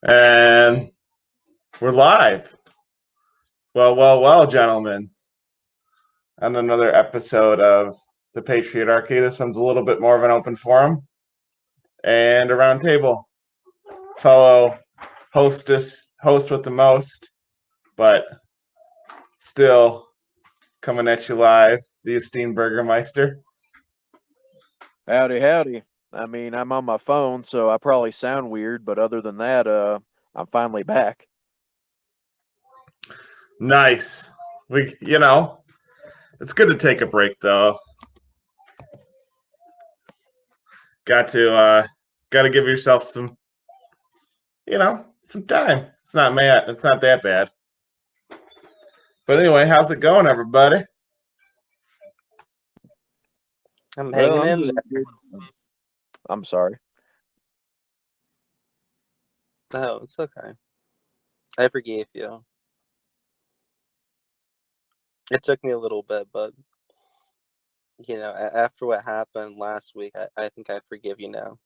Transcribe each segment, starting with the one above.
And we're live. Well, gentlemen, on another episode of the Patriotarchy. This one's a little bit more of an open forum and a round table. Fellow host with the most, but still coming at you live, the esteemed Burgermeister. Howdy, howdy. I mean, I'm on my phone, so I probably sound weird, but other than that, I'm finally back. Nice. It's good to take a break though. Got to give yourself some time. It's not that bad. But anyway, how's it going, everybody? I'm hanging in there. I'm sorry. Oh, it's okay. I forgave you. It took me a little bit, but after what happened last week, I think I forgive you now.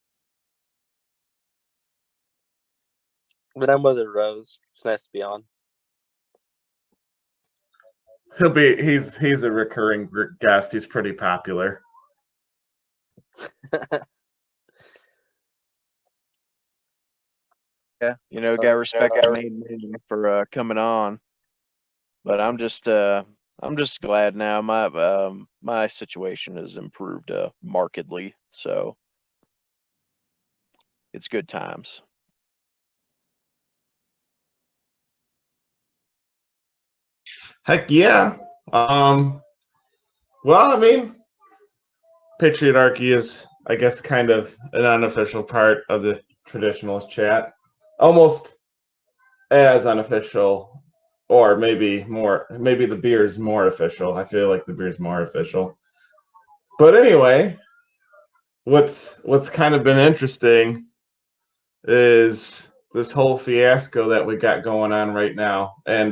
But I'm Withered Rose. It's nice to be on. He's a recurring guest. He's pretty popular. Yeah, got respect to main man for coming on. But I'm just glad now. My situation has improved markedly, so it's good times. Heck yeah. Well, I mean, Patriotarchy is, I guess, kind of an unofficial part of the traditionalist chat. Almost as unofficial, or maybe the beer is more official. I feel like the beer is more official. But anyway, what's kind of been interesting is this whole fiasco that we got going on right now. And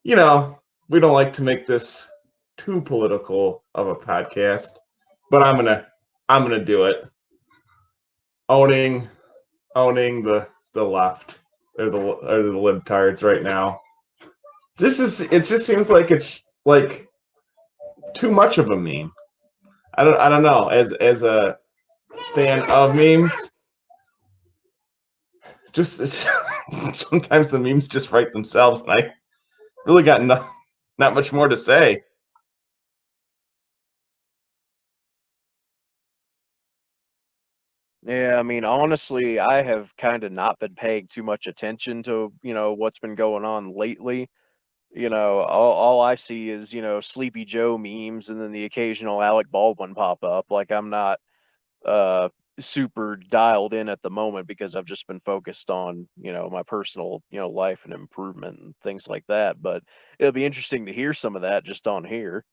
we don't like to make this too political of a podcast, but I'm gonna do it. Owning the left or the libtards right now. It just seems like it's like too much of a meme. I don't know. As a fan of memes, just sometimes the memes just write themselves, and I really got not much more to say. Yeah, I mean, honestly, I have kind of not been paying too much attention to, what's been going on lately. All I see is, Sleepy Joe memes and then the occasional Alec Baldwin pop up. Like I'm not super dialed in at the moment because I've just been focused on, my personal, life and improvement and things like that. But it'll be interesting to hear some of that just on here,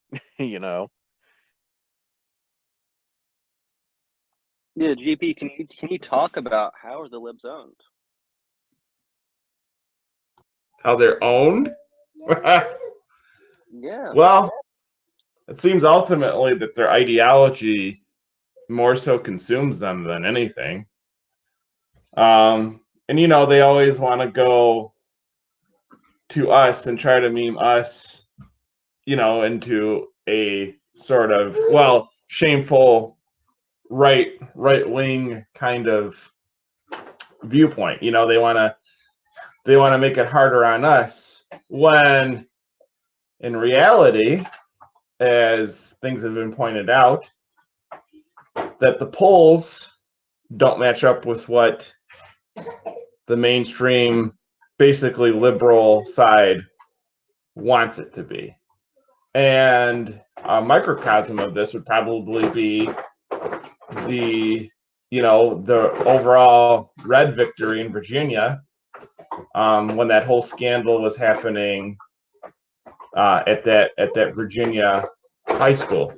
Yeah, GP, can you talk about how are the libs owned? How they're owned? Yeah. Well, it seems ultimately that their ideology more so consumes them than anything. And they always want to go to us and try to meme us, into a sort of shameful right wing kind of viewpoint. They want to make it harder on us when in reality, as things have been pointed out, that the polls don't match up with what the mainstream, basically liberal side wants it to be. And a microcosm of this would probably be the overall red victory in Virginia, when that whole scandal was happening at that Virginia high school.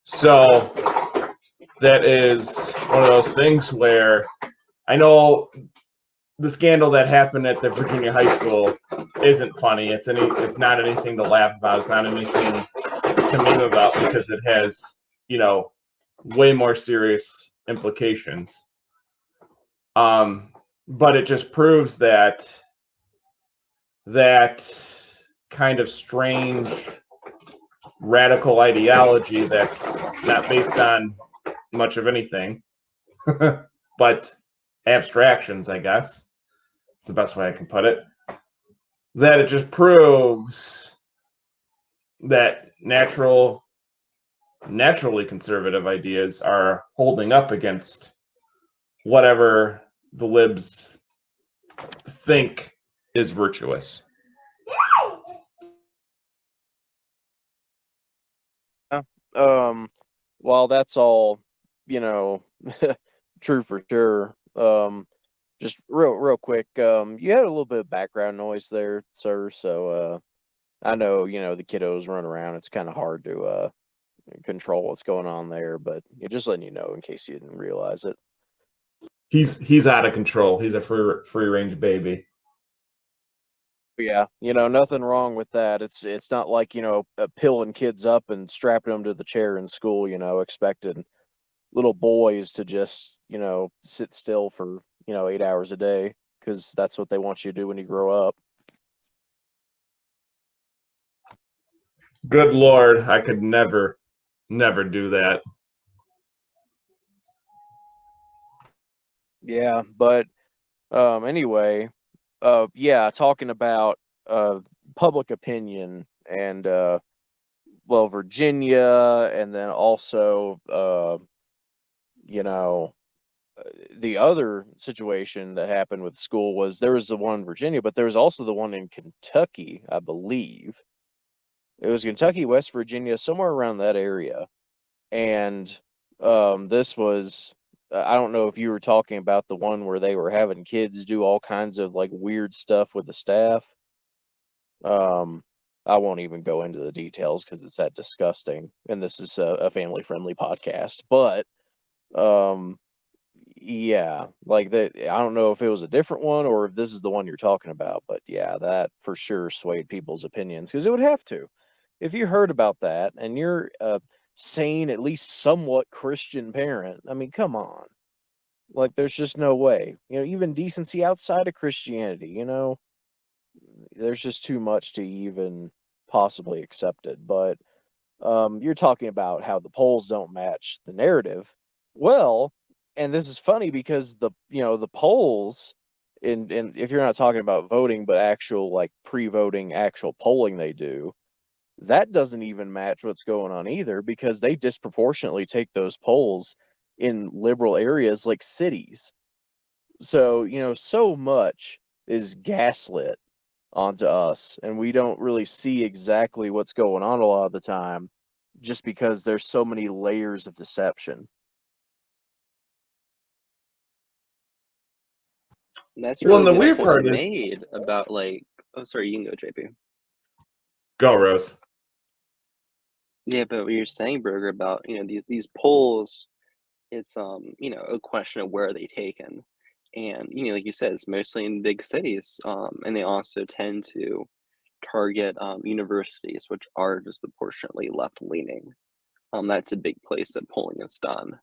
So that is one of those things where I know the scandal that happened at the Virginia high school isn't funny. It's not anything to laugh about. It's not anything to meme about because it has, way more serious implications. but it just proves that kind of strange radical ideology that's not based on much of anything, but abstractions, I guess. It's the best way I can put it. That it just proves that naturally conservative ideas are holding up against whatever the libs think is virtuous. While that's all, you know, true for sure. Just real quick, you had a little bit of background noise there, sir. So I know, the kiddos run around. It's kind of hard to control what's going on there, but just letting you know in case you didn't realize it. He's out of control. He's a free range baby. Yeah, nothing wrong with that. It's not like, pilling kids up and strapping them to the chair in school, expecting little boys to just, sit still for, 8 hours a day, because that's what they want you to do when you grow up. Good Lord, I could never do that. Yeah, but anyway, yeah, talking about public opinion and well, Virginia, and then also the other situation that happened with the school was there was the one in Virginia, but there was also the one in Kentucky, I believe. It was Kentucky, West Virginia, somewhere around that area. And this was, I don't know if you were talking about the one where they were having kids do all kinds of like weird stuff with the staff. I won't even go into the details because it's that disgusting, and this is a family-friendly podcast. But yeah, like that. I don't know if it was a different one or if this is the one you're talking about, but yeah, that for sure swayed people's opinions because it would have to. If you heard about that and you're a sane, at least somewhat Christian parent, I mean, come on. Like, there's just no way. Even decency outside of Christianity, there's just too much to even possibly accept it. But you're talking about how the polls don't match the narrative. Well, and this is funny because the polls, and if you're not talking about voting, but actual like pre-voting, actual polling they do, that doesn't even match what's going on either because they disproportionately take those polls in liberal areas like cities. So, so much is gaslit onto us, and we don't really see exactly what's going on a lot of the time just because there's so many layers of deception. That's a Well, really and the good weird point part you is, made about like, oh, sorry, you can go, JP. go Rose. Yeah, but what you're saying, Burger, about these polls, it's a question of where are they taken, and like you said, it's mostly in big cities, and they also tend to target universities which are disproportionately left leaning. That's a big place that polling is done.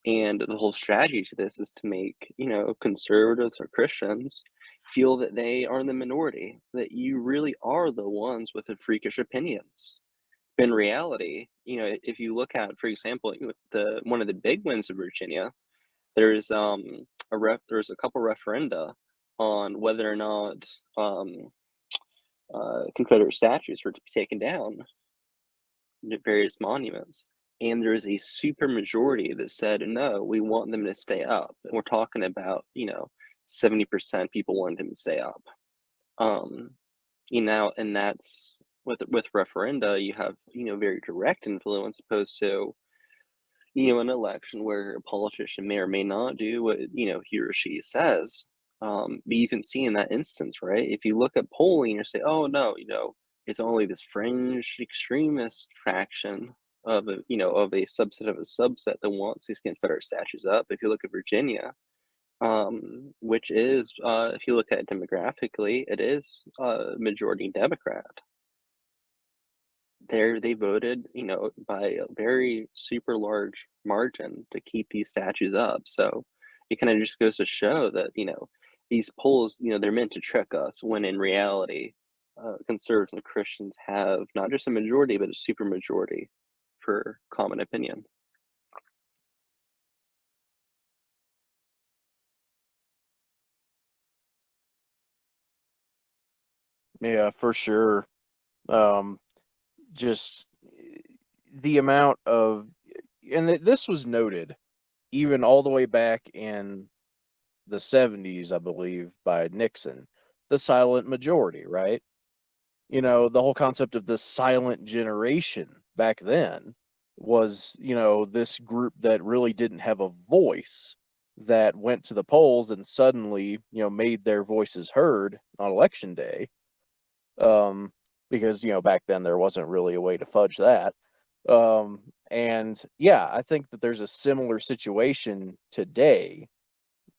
And the whole strategy to this is to make, conservatives or Christians feel that they are in the minority, that you really are the ones with the freakish opinions. In reality, if you look at, for example, the one of the big wins of Virginia, there's there's a couple referenda on whether or not Confederate statues were to be taken down, various monuments. And there's a super majority that said, no, we want them to stay up. And we're talking about, 70% people wanted them to stay up. And that's with referenda, you have, very direct influence opposed to, an election where a politician may or may not do what, he or she says. But you can see in that instance, right? If you look at polling and say, oh, no, it's only this fringe extremist fraction of a subset of a subset that wants these Confederate statues up. If you look at Virginia, which is, if you look at it demographically, it is majority Democrat. They voted, by a very super large margin to keep these statues up. So it kind of just goes to show that, these polls, they're meant to trick us, when in reality, conservatives and Christians have not just a majority, but a super majority for common opinion. Yeah, for sure. Just the amount of, and this was noted even all the way back in the 70s, I believe, by Nixon, the silent majority, right? The whole concept of the silent generation back then was, this group that really didn't have a voice that went to the polls and suddenly, made their voices heard on election day. Because, back then there wasn't really a way to fudge that. And yeah, I think that there's a similar situation today.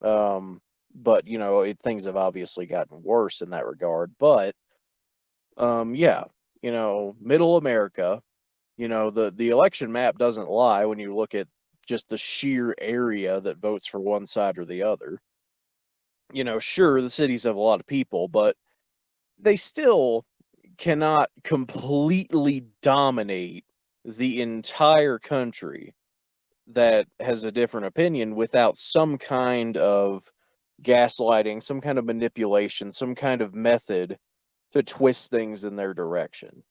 But, things have obviously gotten worse in that regard. But, yeah, middle America, the election map doesn't lie when you look at just the sheer area that votes for one side or the other. Sure, the cities have a lot of people, but they still cannot completely dominate the entire country that has a different opinion without some kind of gaslighting, some kind of manipulation, some kind of method to twist things in their direction.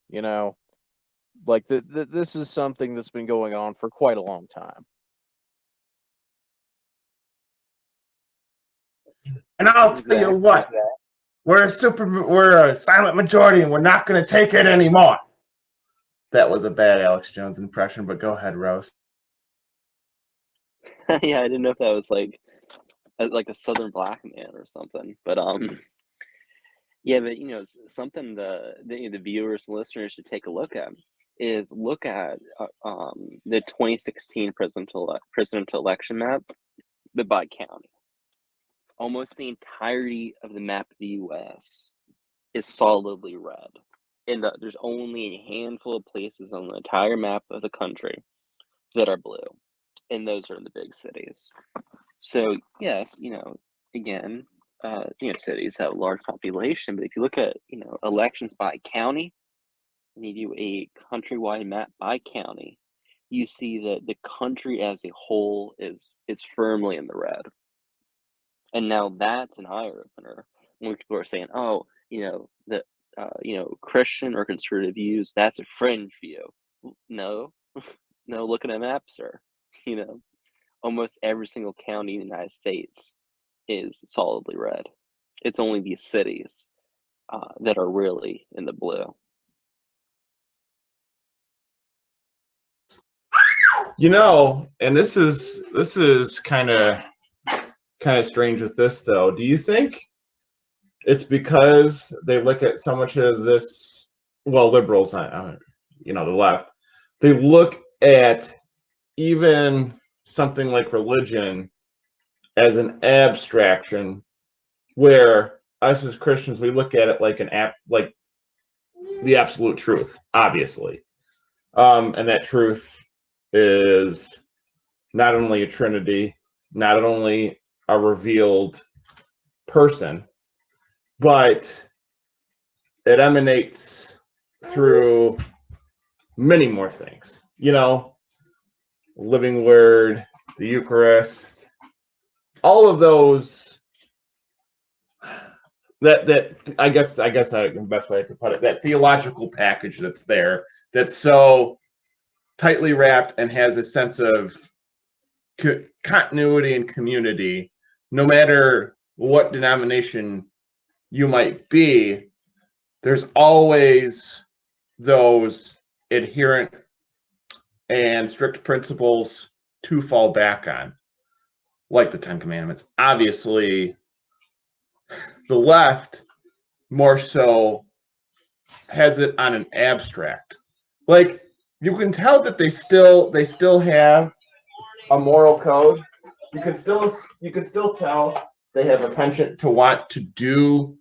Like this is something that's been going on for quite a long time. And I'll tell you what, we're a silent majority, and we're not going to take it anymore. That was a bad Alex Jones impression, but go ahead, Rose. Yeah, I didn't know if that was like a Southern black man or something, but yeah, but something the viewers and listeners should take a look at is the 2016 presidential election map, but by county. Almost the entirety of the map of the U.S. is solidly red, and there's only a handful of places on the entire map of the country that are blue, and those are in the big cities. So yes, again, cities have a large population, but if you look at elections by county, and you do a countrywide map by county, you see that the country as a whole is firmly in the red. And now that's an eye opener when people are saying, "Oh, the Christian or conservative views, that's a fringe view." No, no, looking at maps, sir. Almost every single county in the United States is solidly red. It's only these cities that are really in the blue. And this is kind of strange with this, though. Do you think it's because they look at so much of this? Well, liberals, the left, they look at even something like religion as an abstraction, where us as Christians, we look at it like like the absolute truth, obviously, and that truth is not only a Trinity, not only a revealed person, but it emanates through many more things. Living Word, the Eucharist, all of those. That I guess the best way I could put it, that theological package that's there, that's so tightly wrapped and has a sense of continuity and community, no matter what denomination you might be. There's always those adherent and strict principles to fall back on, like the Ten Commandments. Obviously, the left more so has it on an abstract. Like, you can tell that they still have a moral code. You can still tell they have a penchant to want to do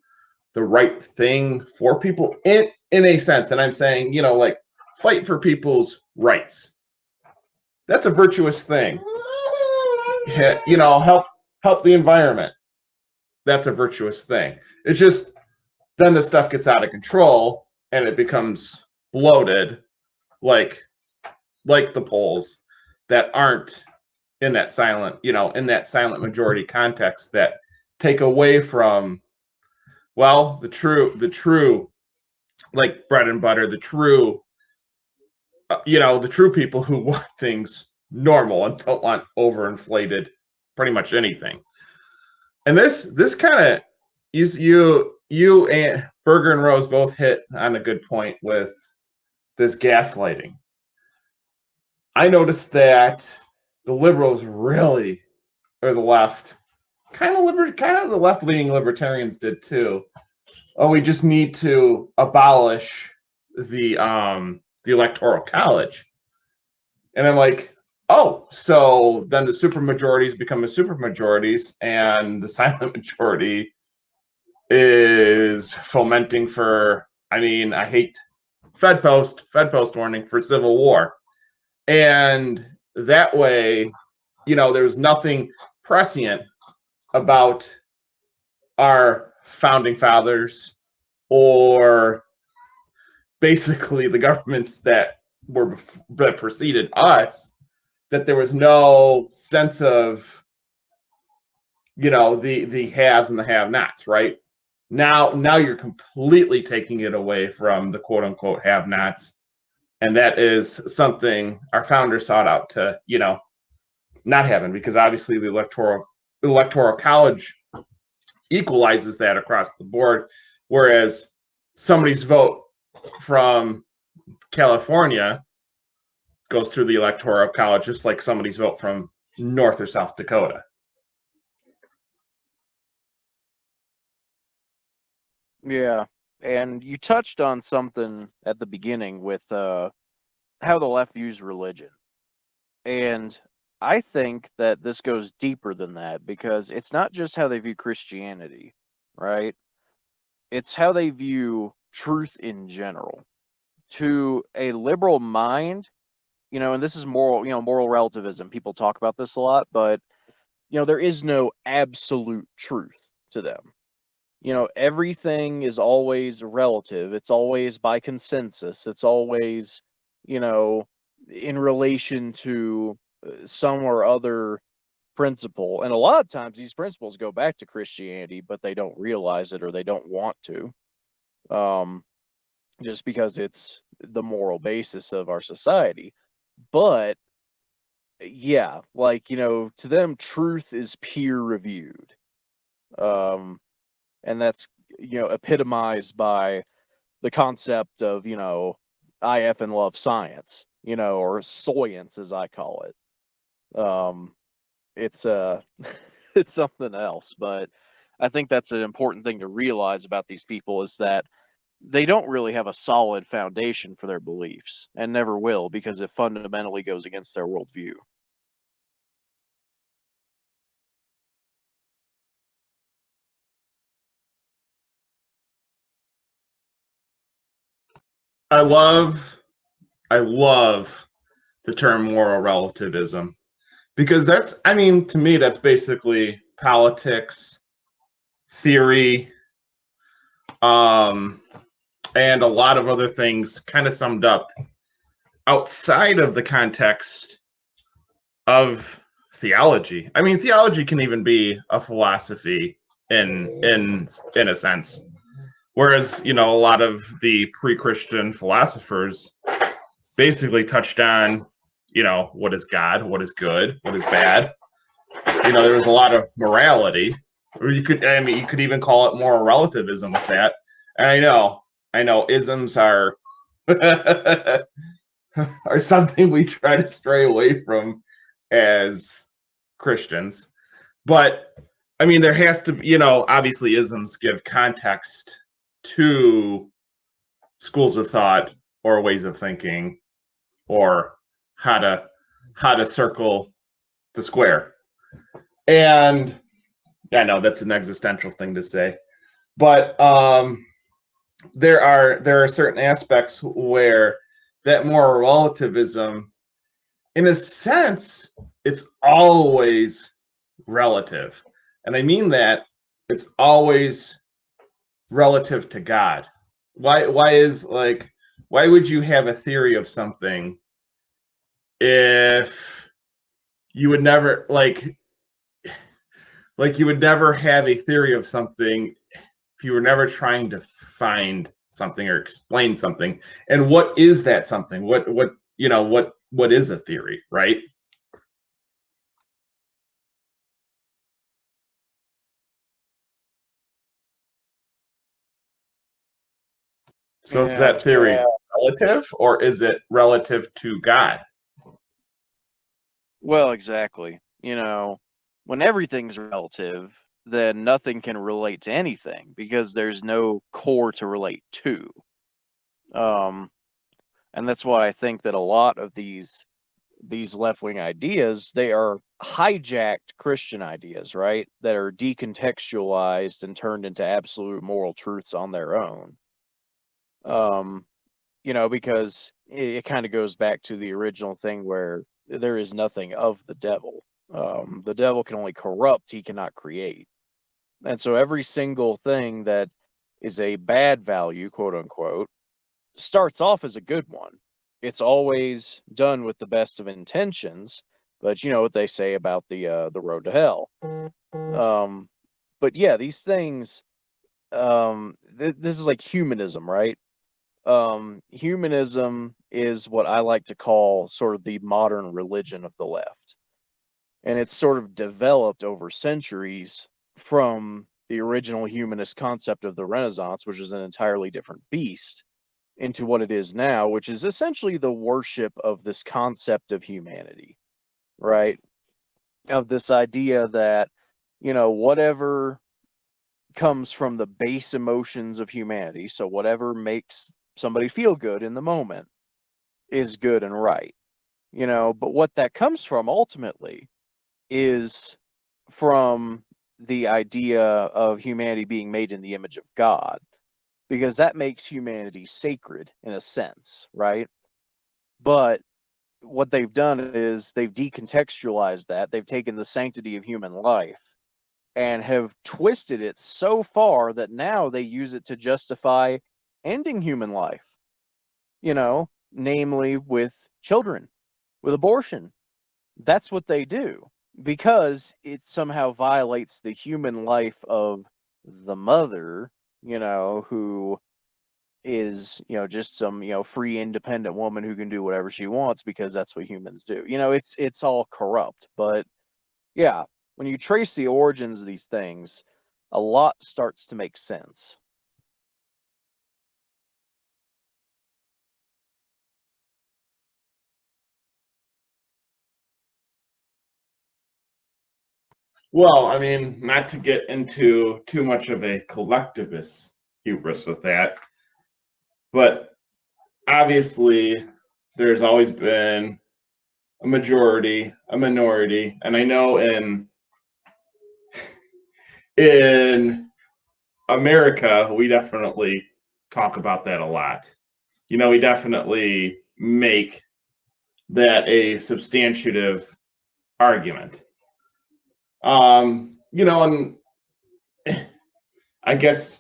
the right thing for people in a sense. And I'm saying, like, fight for people's rights. That's a virtuous thing. Help the environment. that's a virtuous thing. It's just then the stuff gets out of control and it becomes bloated, like the polls that aren't in that silent, in that silent majority context, that take away from, well, the true, like bread and butter, the true, the true people who want things normal and don't want overinflated pretty much anything. And this kind of, you and Berger and Rose both hit on a good point with this gaslighting. I noticed that the liberals really, or the left, kind of the left-leaning libertarians did too. Oh, we just need to abolish the electoral college. And I'm like, oh, so then the supermajorities become the supermajorities, and the silent majority is fomenting for, I hate Fed Post warning for civil war. And that way, there's nothing prescient about our founding fathers or basically the governments that preceded us, that there was no sense of, the haves and the have-nots, right? Now you're completely taking it away from the quote-unquote have-nots, and that is something our founders sought out to, not happen, because obviously the electoral college equalizes that across the board, whereas somebody's vote from California goes through the electoral college just like somebody's vote from North or South Dakota. Yeah, and you touched on something at the beginning with how the left views religion. And I think that this goes deeper than that, because it's not just how they view Christianity, right? It's how they view truth in general. To a liberal mind, and this is moral relativism. People talk about this a lot, but there is no absolute truth to them. Everything is always relative. It's always by consensus. It's always, in relation to some or other principle. And a lot of times these principles go back to Christianity, but they don't realize it, or they don't want to, just because it's the moral basis of our society. But yeah, to them, truth is peer reviewed. And that's, epitomized by the concept of, I effing love science, or soyance, as I call it. It's it's something else, but I think that's an important thing to realize about these people, is that they don't really have a solid foundation for their beliefs, and never will, because it fundamentally goes against their worldview. I love the term moral relativism, because that's, to me, that's basically politics theory, and a lot of other things kind of summed up outside of the context of theology. Theology can even be a philosophy in a sense. Whereas, a lot of the pre-Christian philosophers basically touched on, what is God, what is good, what is bad. There was a lot of morality, or you could even call it moral relativism with that. And I know isms are are something we try to stray away from as Christians. But there has to be, obviously isms give context to schools of thought or ways of thinking, or how to circle the square. And I know that's an existential thing to say, but there are certain aspects where that moral relativism, in a sense, it's always relative. And I mean that it's always relative to God. Why would you have a theory of something if you would never you would never have a theory of something if you were never trying to find something or explain something? And what is that something? What is a theory, right? So is that theory relative, or is it relative to God? Well, exactly. When everything's relative, then nothing can relate to anything because there's no core to relate to. And that's why I think that a lot of these left-wing ideas, they are hijacked Christian ideas, right? That are decontextualized and turned into absolute moral truths on their own. Because it kind of goes back to the original thing where there is nothing of the devil. The devil can only corrupt, he cannot create. And so every single thing that is a bad value, quote unquote, starts off as a good one. It's always done with the best of intentions, but you know what they say about the road to hell. But yeah, these things, this is like humanism, right? Humanism is what I like to call sort of the modern religion of the left. And it's sort of developed over centuries from the original humanist concept of the Renaissance, which is an entirely different beast, into what it is now, which is essentially the worship of this concept of humanity, right? Of this idea that, whatever comes from the base emotions of humanity, so whatever makes somebody feel good in the moment, is good and right. But what that comes from ultimately is from the idea of humanity being made in the image of God, because that makes humanity sacred in a sense, right? But what they've done is they've decontextualized that. They've taken the sanctity of human life and have twisted it so far that now they use it to justify ending human life, namely with children, with abortion. That's what they do because it somehow violates the human life of the mother, who is, just some, free independent woman who can do whatever she wants because that's what humans do. It's all corrupt. But yeah, when you trace the origins of these things, a lot starts to make sense. Well, I mean, not to get into too much of a collectivist hubris with that, but obviously there's always been a majority, a minority, and I know in America we definitely talk about that a lot. We definitely make that a substantive argument. And I guess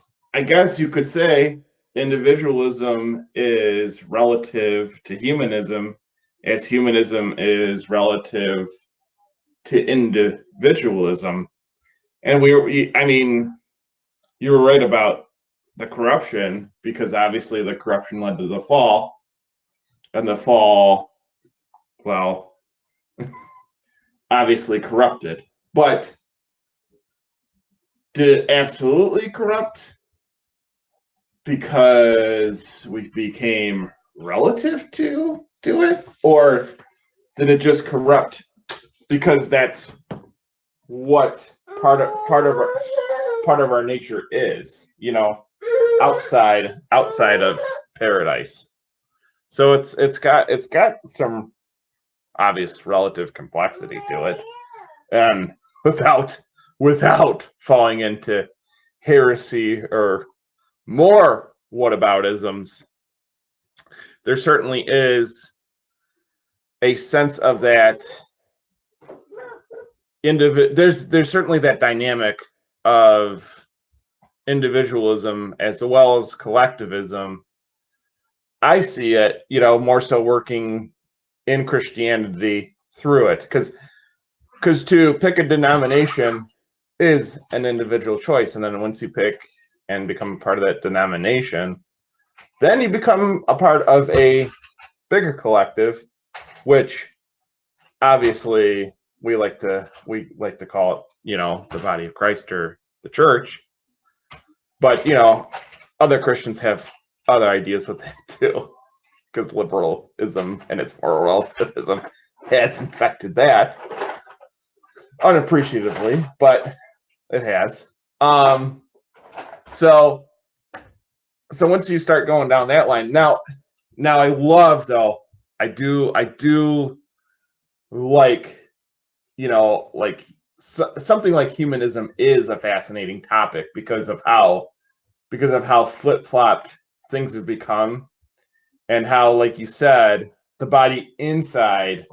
you could say individualism is relative to humanism, as humanism is relative to individualism. And I mean, you were right about the corruption, because obviously the corruption led to the fall, and the fall, well, obviously corrupted. But did it absolutely corrupt because we became relative to it, or did it just corrupt because that's what part of our nature is, outside of paradise? So it's got some obvious relative complexity to it, and without falling into heresy or more whataboutisms, there certainly is a sense of that there's certainly that dynamic of individualism as well as collectivism, I see it, more so working in Christianity through it, because to pick a denomination is an individual choice, and then once you pick and become a part of that denomination, then you become a part of a bigger collective, which obviously we like to call it, the body of Christ or the church. But other Christians have other ideas with that too, because liberalism and its moral relativism has infected that unappreciatively, but it has. So once you start going down that line, now I love, though, I do like, something like humanism is a fascinating topic because of how flip-flopped things have become, and how, like you said, the body inside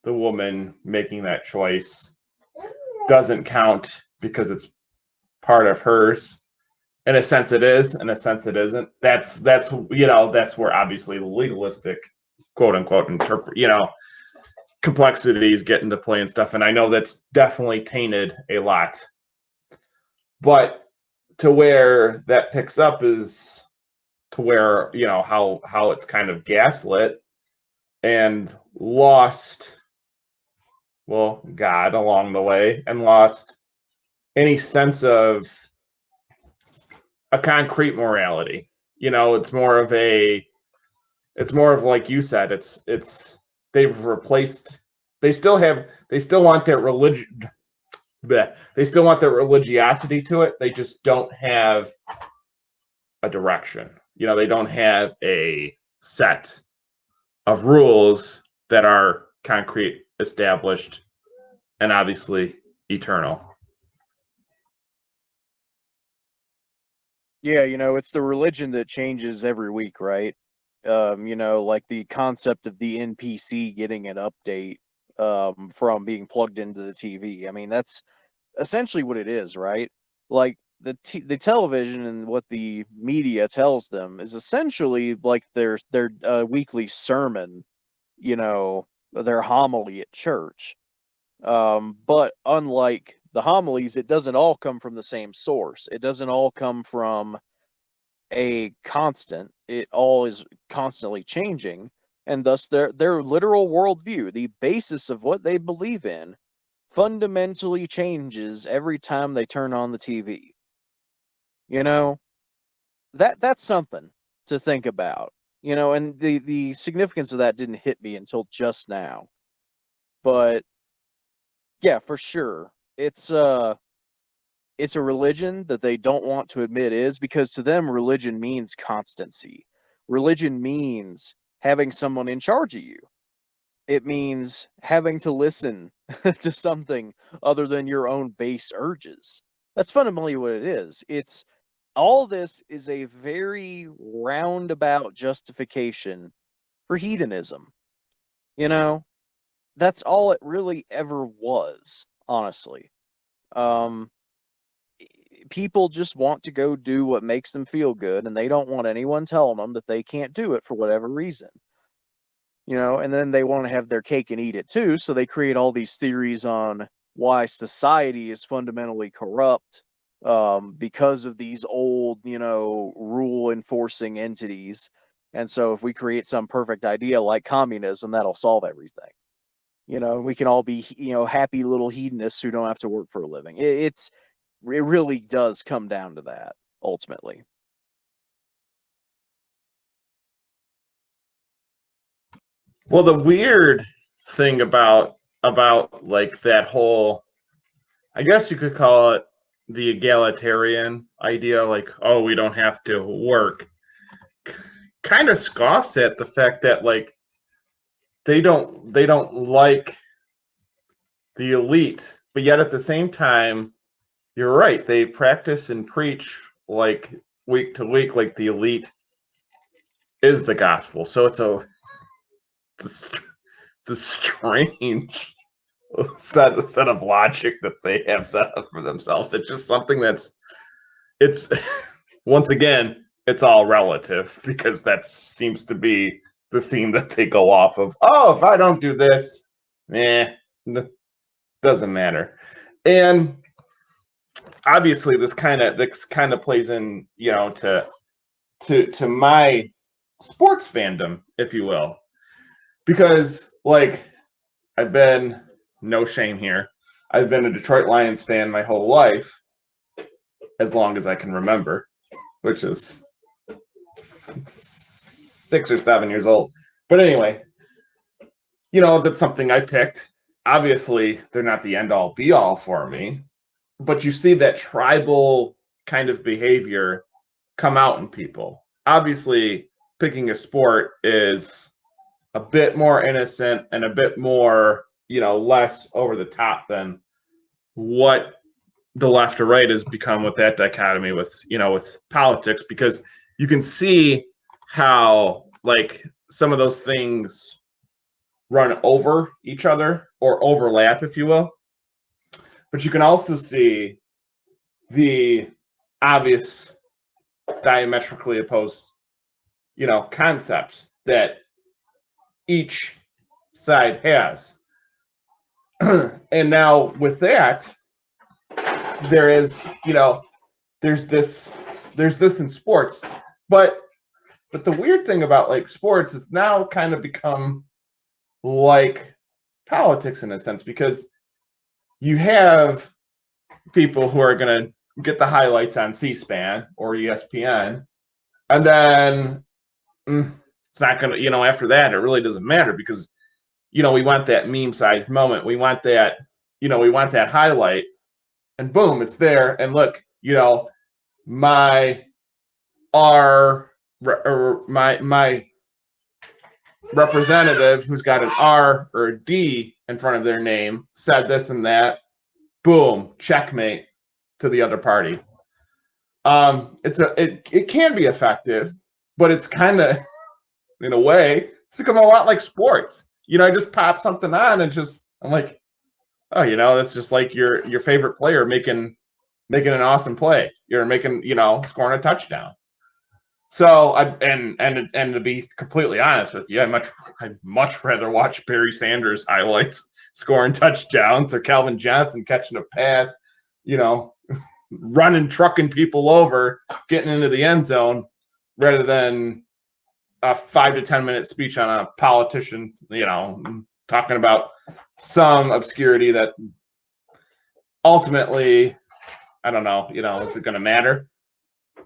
the woman making that choice doesn't count because it's part of hers. In a sense it is, in a sense it isn't. That's where obviously the legalistic, quote unquote, complexities get into play and stuff, and I know that's definitely tainted a lot. But to where that picks up is to where, how it's kind of gaslit and lost, well, God along the way, and lost any sense of a concrete morality. It's more of like you said, it's they've replaced, they still want that religion, they still want that religiosity to it. They just don't have a direction. They don't have a set of rules that are concrete, established, and obviously eternal. Yeah, it's the religion that changes every week, right? Like the concept of the NPC getting an update from being plugged into the TV. I mean, that's essentially what it is, right? Like the television and what the media tells them is essentially like their weekly sermon, their homily at church. But unlike the homilies, it doesn't all come from the same source. It doesn't all come from a constant. It all is constantly changing, and thus their literal worldview, the basis of what they believe in, fundamentally changes every time they turn on the TV. That's something to think about. And the significance of that didn't hit me until just now. But yeah, for sure. It's a religion that they don't want to admit is, because to them religion means constancy. Religion means having someone in charge of you. It means having to listen to something other than your own base urges. That's fundamentally what it is. It's all this is a very roundabout justification for hedonism. That's all it really ever was, honestly. Um, People just want to go do what makes them feel good, and they don't want anyone telling them that they can't do it for whatever reason. And then they want to have their cake and eat it too, so they create all these theories on why society is fundamentally corrupt because of these old, rule enforcing entities. And so if we create some perfect idea like communism, that'll solve everything. We can all be, happy little hedonists who don't have to work for a living. It really does come down to that, ultimately. Well, the weird thing about like that whole, I guess you could call it the egalitarian idea, like, oh, we don't have to work, kind of scoffs at the fact that, like, they don't like the elite, but yet at the same time, you're right, they practice and preach like week to week, like the elite is the gospel. So it's a strange set of logic that they have set up for themselves. It's just something it's once again, it's all relative, because that seems to be the theme that they go off of. Oh, if I don't do this, doesn't matter. And obviously this kind of plays in, to my sports fandom, if you will. Because like I've been, no shame here, I've been a Detroit Lions fan my whole life, as long as I can remember, which is 6 or 7 years old. But anyway, that's something I picked. Obviously, they're not the end all be all for me, but you see that tribal kind of behavior come out in people. Obviously, picking a sport is a bit more innocent and a bit more, less over the top than what the left or right has become with that dichotomy with politics, because you can see how like some of those things run over each other or overlap, if you will. But you can also see the obvious diametrically opposed, concepts that each side has. And now with that, there is, there's this in sports, but the weird thing about like sports is now kind of become like politics in a sense, because you have people who are going to get the highlights on C-SPAN or ESPN, and then it's not going to, after that, it really doesn't matter, because, we want that meme-sized moment. We want that, we want that highlight, and boom, it's there. And look, my my representative who's got an R or a D in front of their name said this and that. Boom, checkmate to the other party. It can be effective, but it's kind of, in a way, it's become a lot like sports. I just pop something on and I'm like, oh, that's just like your favorite player making an awesome play. You're making, scoring a touchdown. So and to be completely honest with you, I'd much rather watch Barry Sanders highlights scoring touchdowns, or Calvin Johnson catching a pass, running, trucking people over, getting into the end zone, rather than a 5 to 10 minute speech on a politician, talking about some obscurity that ultimately, I don't know, is it going to matter?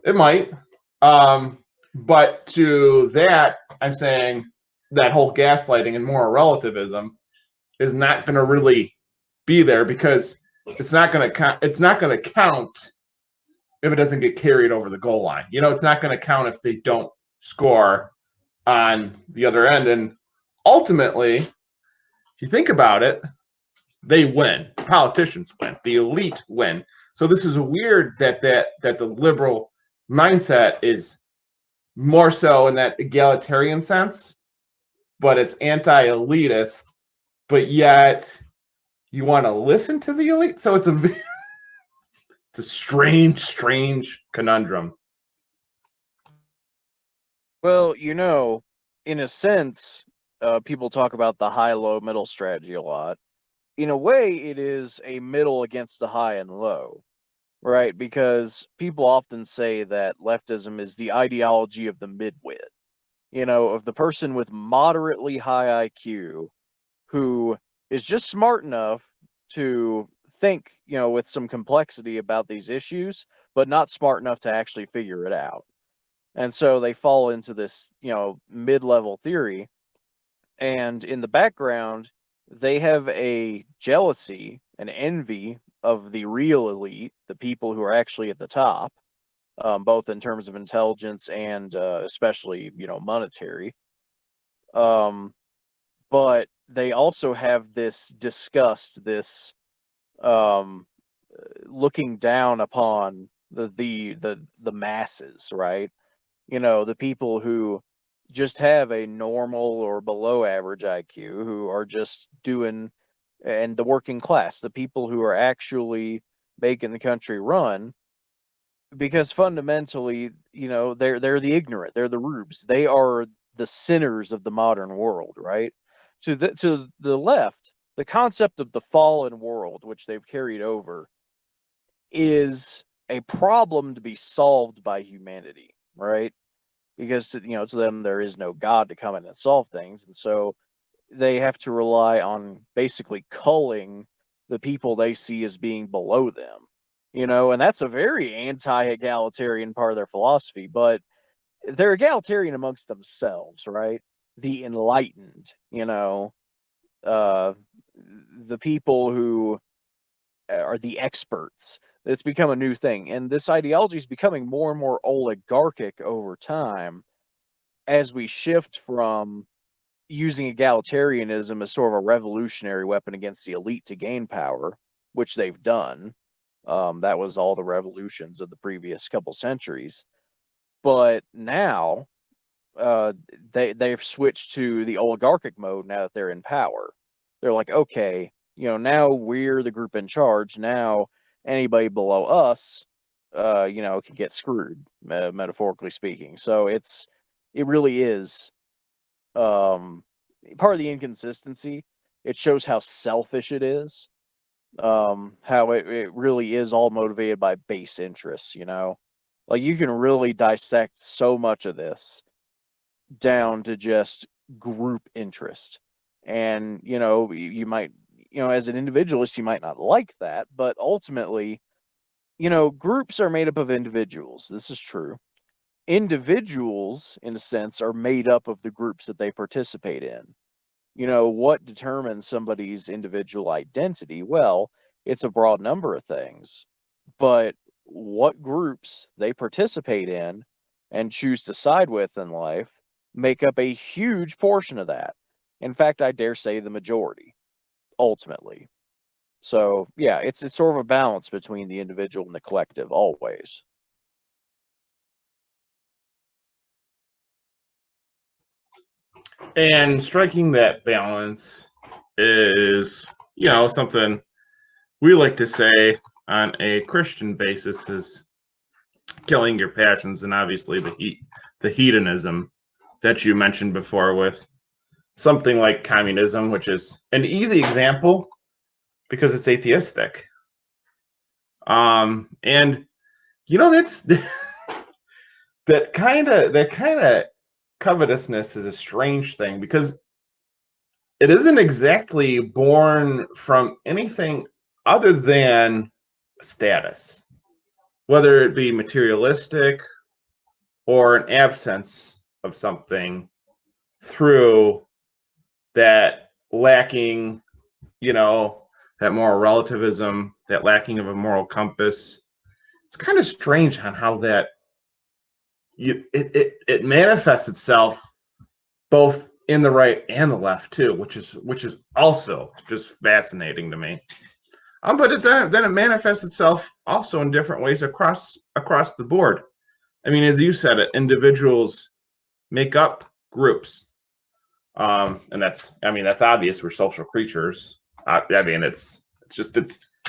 It might. But to that, I'm saying that whole gaslighting and moral relativism is not going to really be there, because it's not going to count. It's not going to count if it doesn't get carried over the goal line. It's not going to count if they don't score on the other end. And ultimately, if you think about it, they win. Politicians win. The elite win. So this is weird that the liberal mindset is more so in that egalitarian sense, but it's anti-elitist, but yet you want to listen to the elite. So it's a strange conundrum. Well, in a sense, people talk about the high-low middle strategy a lot. In a way, it is a middle against the high and low, right? Because people often say that leftism is the ideology of the midwit, of the person with moderately high IQ who is just smart enough to think, with some complexity about these issues, but not smart enough to actually figure it out. And so they fall into this, mid-level theory. And in the background, they have a jealousy, an envy of the real elite, the people who are actually at the top, both in terms of intelligence and especially, monetary. But they also have this disgust, this looking down upon the masses, right? The people who just have a normal or below average IQ, who are just doing and the working class, the people who are actually making the country run, because fundamentally, they're the ignorant, they're the rubes, they are the sinners of the modern world, right? To the left, the concept of the fallen world, which they've carried over, is a problem to be solved by humanity, right? Because to them there is no God to come in and solve things, and so they have to rely on basically culling the people they see as being below them. And that's a very anti-egalitarian part of their philosophy, but they're egalitarian amongst themselves, right? The enlightened, uh, the people who are the experts. It's become a new thing. And this ideology is becoming more and more oligarchic over time as we shift from using egalitarianism as sort of a revolutionary weapon against the elite to gain power, which they've done. That was all the revolutions of the previous couple centuries. But now they've switched to the oligarchic mode now that they're in power. They're like, okay, now we're the group in charge. Now anybody below us, can get screwed, metaphorically speaking. So it really is part of the inconsistency. It shows how selfish it is. How it really is all motivated by base interests. Like you can really dissect so much of this down to just group interest. And, you might, as an individualist, you might not like that, but ultimately, groups are made up of individuals. This is true. Individuals, in a sense, are made up of the groups that they participate in. What determines somebody's individual identity? Well, it's a broad number of things, but what groups they participate in and choose to side with in life make up a huge portion of that. In fact, I dare say the majority, ultimately. So, yeah, it's sort of a balance between the individual and the collective, always. And striking that balance is, something we like to say on a Christian basis is killing your passions, and obviously the hedonism that you mentioned before with something like communism, which is an easy example because it's atheistic. And that's that kind of covetousness is a strange thing because it isn't exactly born from anything other than status, whether it be materialistic or an absence of something through that lacking, that moral relativism, that lacking of a moral compass. It's kind of strange on how that it manifests itself both in the right and the left too, which is also just fascinating to me. But then it manifests itself also in different ways across the board. I mean, as you said, individuals make up groups, and that's obvious. We're social creatures.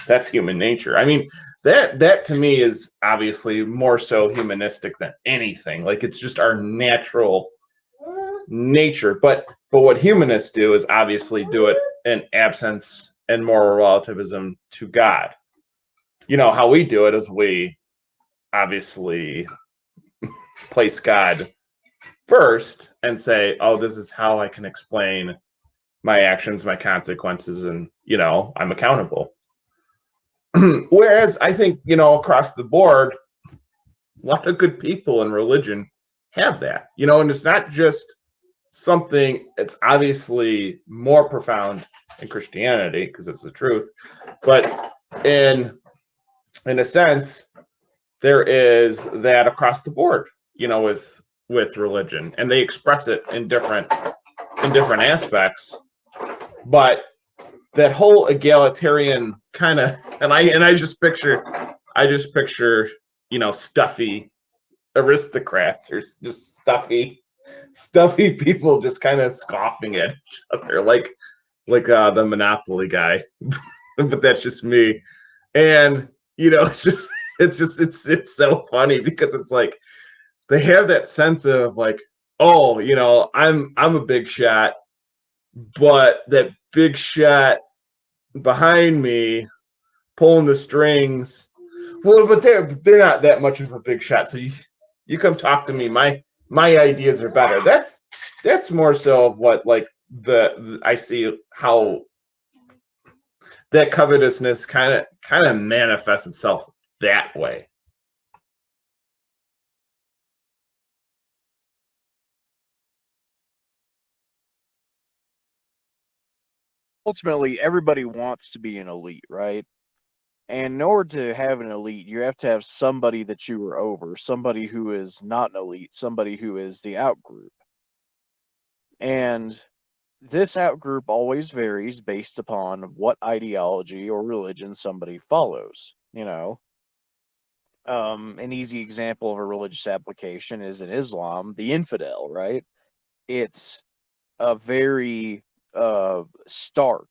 That's human nature. I mean, that to me is obviously more so humanistic than anything. Like it's just our natural nature. But what humanists do is obviously do it in absence and moral relativism to God. How we do it is we obviously place God first and say, oh, this is how I can explain my actions, my consequences, and I'm accountable. Whereas I think across the board, a lot of good people in religion have that, and it's not just something. It's obviously more profound in Christianity because it's the truth, but in a sense, there is that across the board, with religion, and they express it in different aspects. But that whole egalitarian kind of, and I just picture stuffy aristocrats or just stuffy people just kind of scoffing at each other, like like the Monopoly guy, but that's just me. And it's so funny because it's like they have that sense of like, oh, I'm a big shot, but that big shot behind me pulling the strings. Well, but they're not that much of a big shot. So you come talk to me. My ideas are better. That's more so of what like I see how that covetousness kind of manifests itself that way. Ultimately, everybody wants to be an elite, right? And in order to have an elite, you have to have somebody that you are over, somebody who is not an elite, somebody who is the outgroup. And this outgroup always varies based upon what ideology or religion somebody follows. An easy example of a religious application is in Islam, the infidel, right? It's a very stark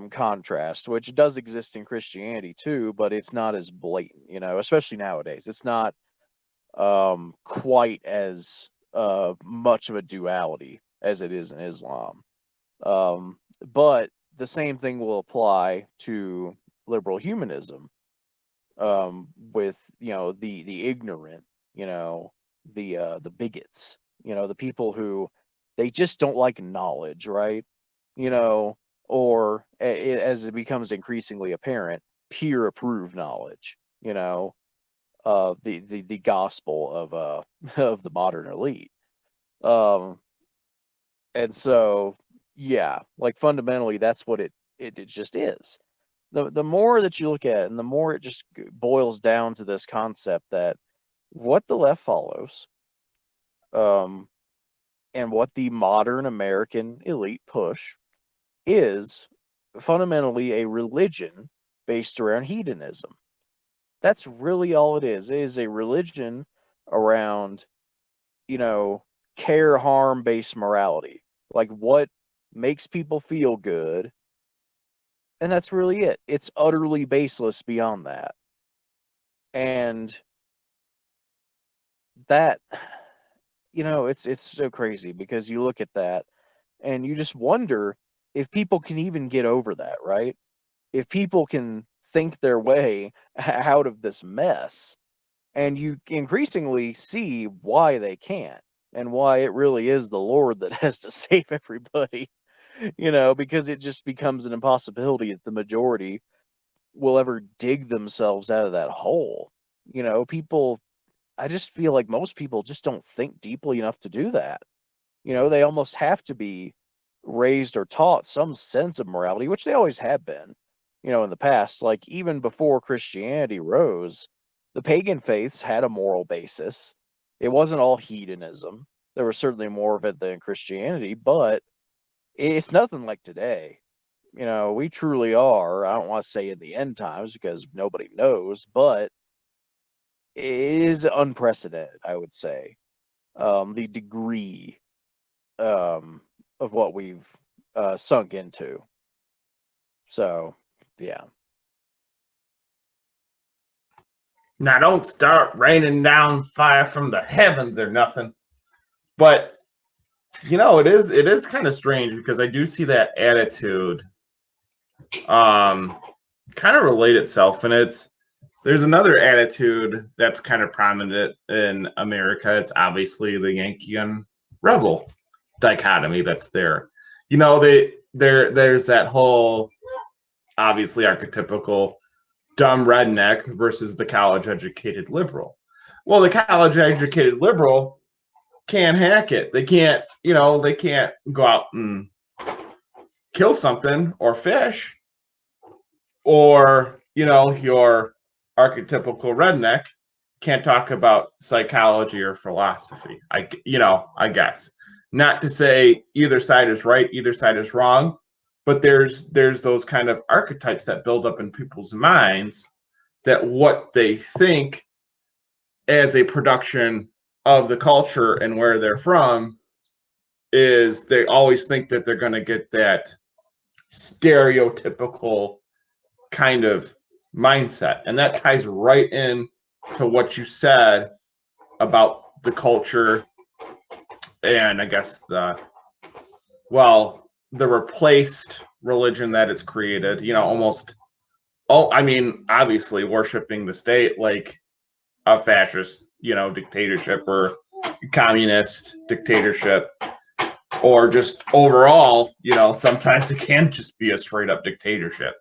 contrast, which does exist in Christianity too, but it's not as blatant, especially nowadays. It's not quite as much of a duality as it is in Islam. But the same thing will apply to liberal humanism, with the ignorant, the bigots, the people who they just don't like knowledge, right? Or as it becomes increasingly apparent, peer approved knowledge. The gospel of of the modern elite. Um, and so yeah, like fundamentally, that's what it just is. The more that you look at it, and the more it just boils down to this concept that what the left follows, um, and what the modern American elite push is fundamentally a religion based around hedonism. That's really all it is. It is a religion around, you know, care harm based morality. Like what makes people feel good. And that's really it. It's utterly baseless beyond that. And that, it's so crazy because you look at that and you just wonder if people can even get over that, right? If people can think their way out of this mess. And you increasingly see why they can't and why it really is the Lord that has to save everybody, because it just becomes an impossibility that the majority will ever dig themselves out of that hole. People, I just feel like most people just don't think deeply enough to do that. They almost have to be raised or taught some sense of morality, which they always have been, in the past. Like even before Christianity rose, the pagan faiths had a moral basis. It wasn't all hedonism. There was certainly more of it than Christianity, but it's nothing like today. We truly are, I don't want to say in the end times because nobody knows, but it is unprecedented, I would say. The degree of what we've sunk into. So, yeah. Now don't start raining down fire from the heavens or nothing. But it is kind of strange because I do see that attitude kind of relate itself, and there's another attitude that's kind of prominent in America. It's obviously the Yankee and rebel dichotomy that's there. There's that whole obviously archetypical dumb redneck versus the college educated liberal. Well, the college educated liberal can't hack it. They can't go out and kill something or fish, or your archetypical redneck can't talk about psychology or philosophy. I guess not to say either side is right, either side is wrong, but there's those kind of archetypes that build up in people's minds that what they think as a production of the culture and where they're from is they always think that they're going to get that stereotypical kind of mindset. And that ties right in to what you said about the culture and I guess the replaced religion that it's created, almost obviously worshiping the state like a fascist, dictatorship or communist dictatorship, or just overall, sometimes it can just be a straight up dictatorship.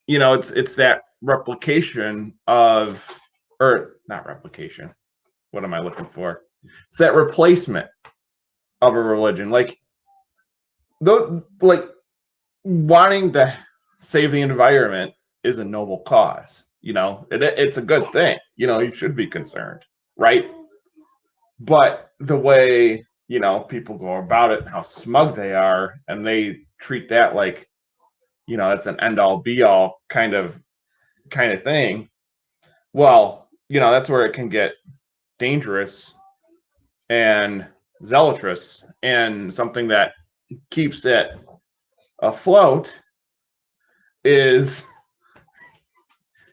It's that replication of, or not replication. What am I looking for? It's that replacement of a religion, like wanting to save the environment is a noble cause. It's a good thing. You should be concerned, right? But the way people go about it and how smug they are, and they treat that like it's an end all be all kind of thing. Well, that's where it can get dangerous and zealotous, and something that keeps it afloat is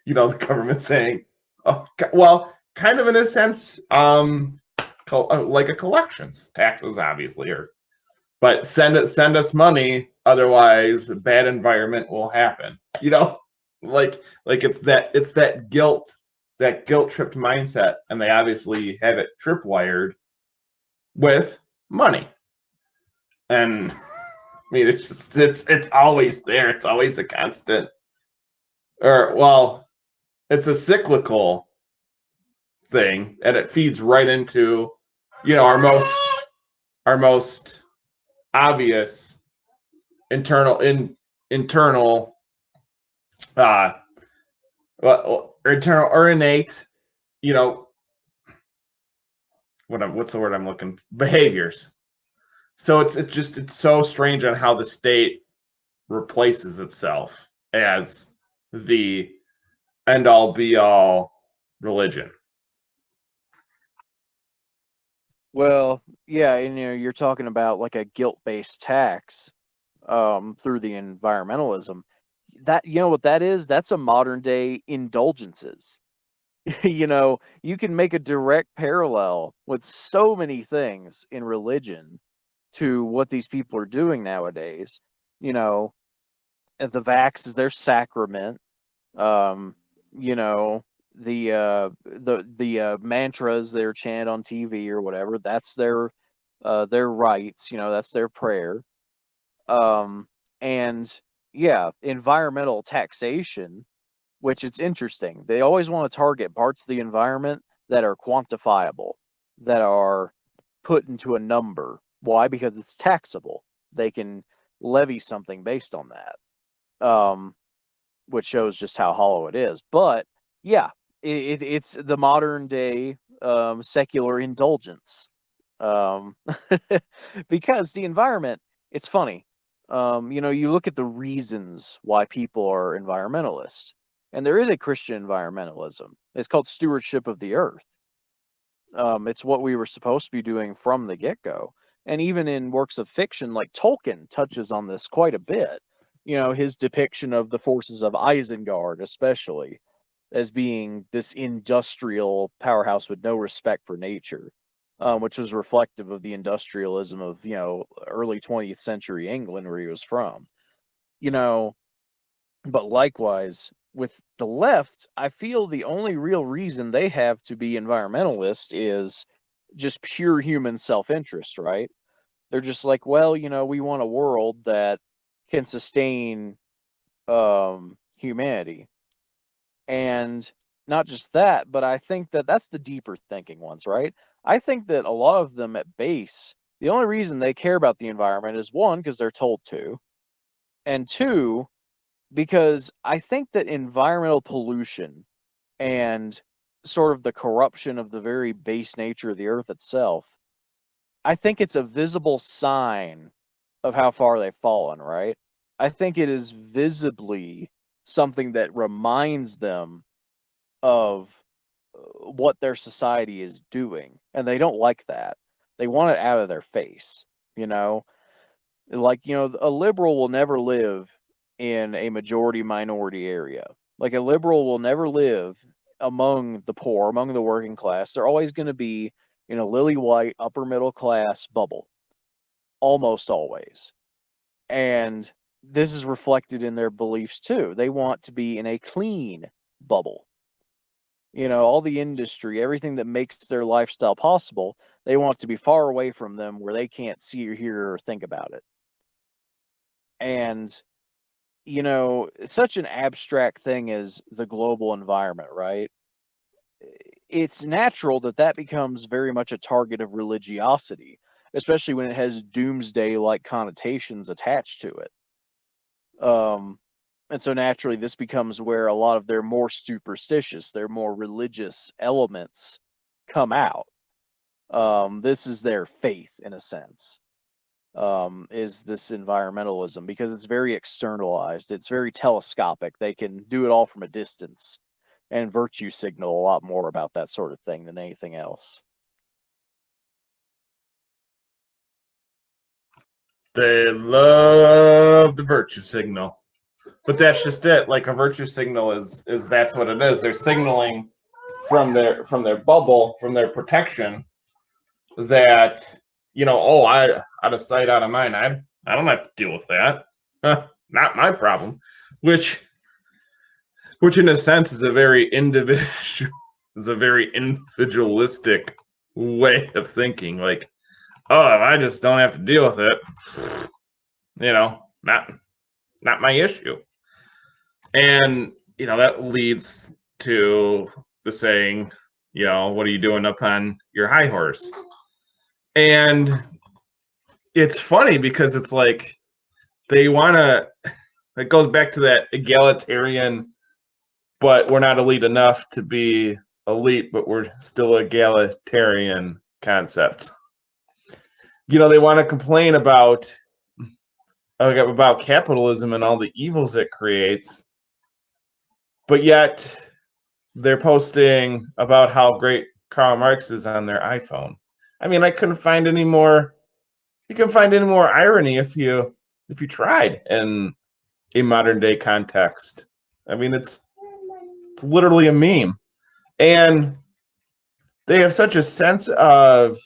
the government saying, oh, well, kind of in a sense, like a collections taxes, obviously, but send us money, otherwise bad environment will happen. Like it's that guilt tripped mindset, and they obviously have it tripwired with money. And it's always there. It's always a constant, or it's a cyclical thing, and it feeds right into our most obvious internal internal or innate, what's the word I'm looking, behaviors. So it's so strange on how the state replaces itself as the end all be all religion. Well, yeah, and you're talking about like a guilt-based tax through the environmentalism. That what that is? That's a modern day indulgences. You can make a direct parallel with so many things in religion to what these people are doing nowadays. And the vax is their sacrament. Um, you know, the mantras they're chant on TV or whatever, that's their rights, that's their prayer. Um, and yeah, environmental taxation, which it's interesting. They always want to target parts of the environment that are quantifiable, that are put into a number. Why? Because it's taxable. They can levy something based on that, which shows just how hollow it is. But yeah, it's the modern day secular indulgence, um, because the environment. It's funny. You look at the reasons why people are environmentalists, and there is a Christian environmentalism. It's called stewardship of the earth. It's what we were supposed to be doing from the get-go. And even in works of fiction, like Tolkien touches on this quite a bit. His depiction of the forces of Isengard, especially, as being this industrial powerhouse with no respect for nature, which was reflective of the industrialism of, early 20th century England, where he was from. You know, but likewise, with the left, I feel the only real reason they have to be environmentalist is just pure human self-interest, right? They're just like, well, we want a world that can sustain humanity. And not just that, but I think that that's the deeper thinking ones, right? I think that a lot of them at base, the only reason they care about the environment is one, because they're told to, and two, because I think that environmental pollution and sort of the corruption of the very base nature of the earth itself, I think it's a visible sign of how far they've fallen, right? I think it is visibly something that reminds them of what their society is doing, and they don't like that. They want it out of their face, you know? Like, a liberal will never live in a majority minority area. Like, a liberal will never live among the poor, among the working class. They're always going to be in a lily white upper middle class bubble, almost always. And this is reflected in their beliefs too. They want to be in a clean bubble. All the industry, everything that makes their lifestyle possible, they want to be far away from them where they can't see or hear or think about it. And, such an abstract thing as the global environment, right? It's natural that that becomes very much a target of religiosity, especially when it has doomsday like connotations attached to it. And so naturally, this becomes where a lot of their more superstitious, their more religious elements come out. This is their faith, in a sense, is this environmentalism, because it's very externalized. It's very telescopic. They can do it all from a distance and virtue signal a lot more about that sort of thing than anything else. They love the virtue signal. But that's just it. Like, a virtue signal is that's what it is. They're signaling from their bubble, from their protection, that, oh, I out of sight, out of mind. I don't have to deal with that. Not my problem. Which in a sense is a very individualistic way of thinking. Like, oh, if I just don't have to deal with it, not my issue. And that leads to the saying, what are you doing up on your high horse? And it's funny because it's like they want to, it goes back to that egalitarian, but we're not elite enough to be elite, but we're still egalitarian concept. They want to complain about capitalism and all the evils it creates, but yet they're posting about how great Karl Marx is on their iPhone. I mean, I couldn't find any more. You can find any more irony if you tried in a modern day context. I mean, it's literally a meme, and they have such a sense of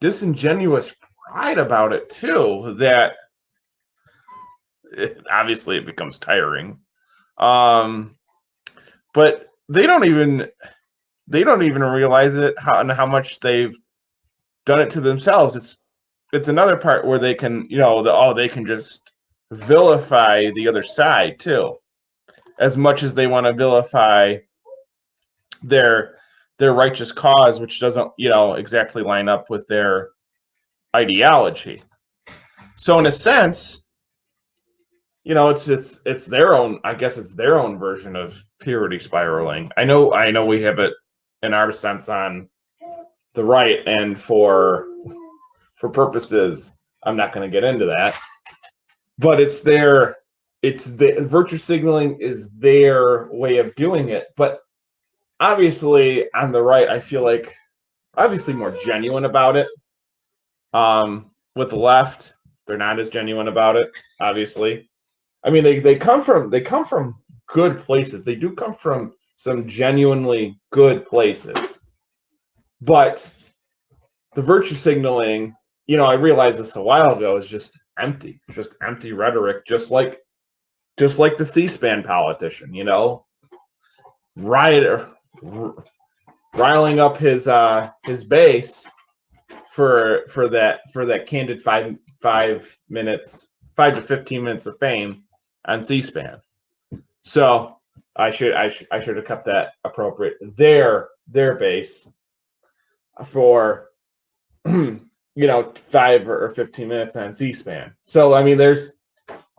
disingenuous pride about it too that obviously it becomes tiring. But they don't even realize it, how much they've done it to themselves. It's another part where they can, they can just vilify the other side too, as much as they want to vilify their righteous cause, which doesn't, exactly line up with their ideology. So in a sense, it's their own, I guess it's their own version of purity spiraling. I know we have it in our sense on the right, and for purposes, I'm not going to get into that, but it's the virtue signaling is their way of doing it. But obviously on the right, I feel like obviously more genuine about it. With the left, they're not as genuine about it, obviously. I mean, they come from good places. They do come from some genuinely good places. But the virtue signaling, I realized this a while ago, is just empty rhetoric, just like the C-SPAN politician, riling up his base for that candid 5 to 15 minutes of fame on C-SPAN. So I should have kept that appropriate. Their base for 5 or 15 minutes on C-SPAN. So I mean, there's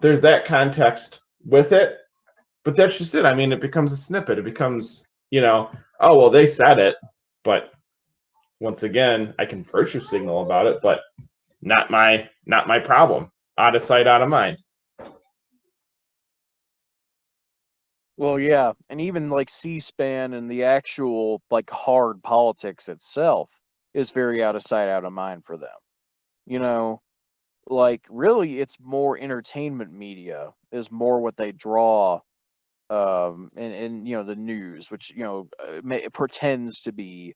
that context with it, but that's just it. I mean, it becomes a snippet. It becomes, oh well, they said it, but once again, I can virtue signal about it, but not my problem. Out of sight, out of mind. Well, yeah, and even like C-SPAN and the actual like hard politics itself is very out of sight, out of mind for them. Like, really, it's more entertainment media is more what they draw, and the news, which it pretends to be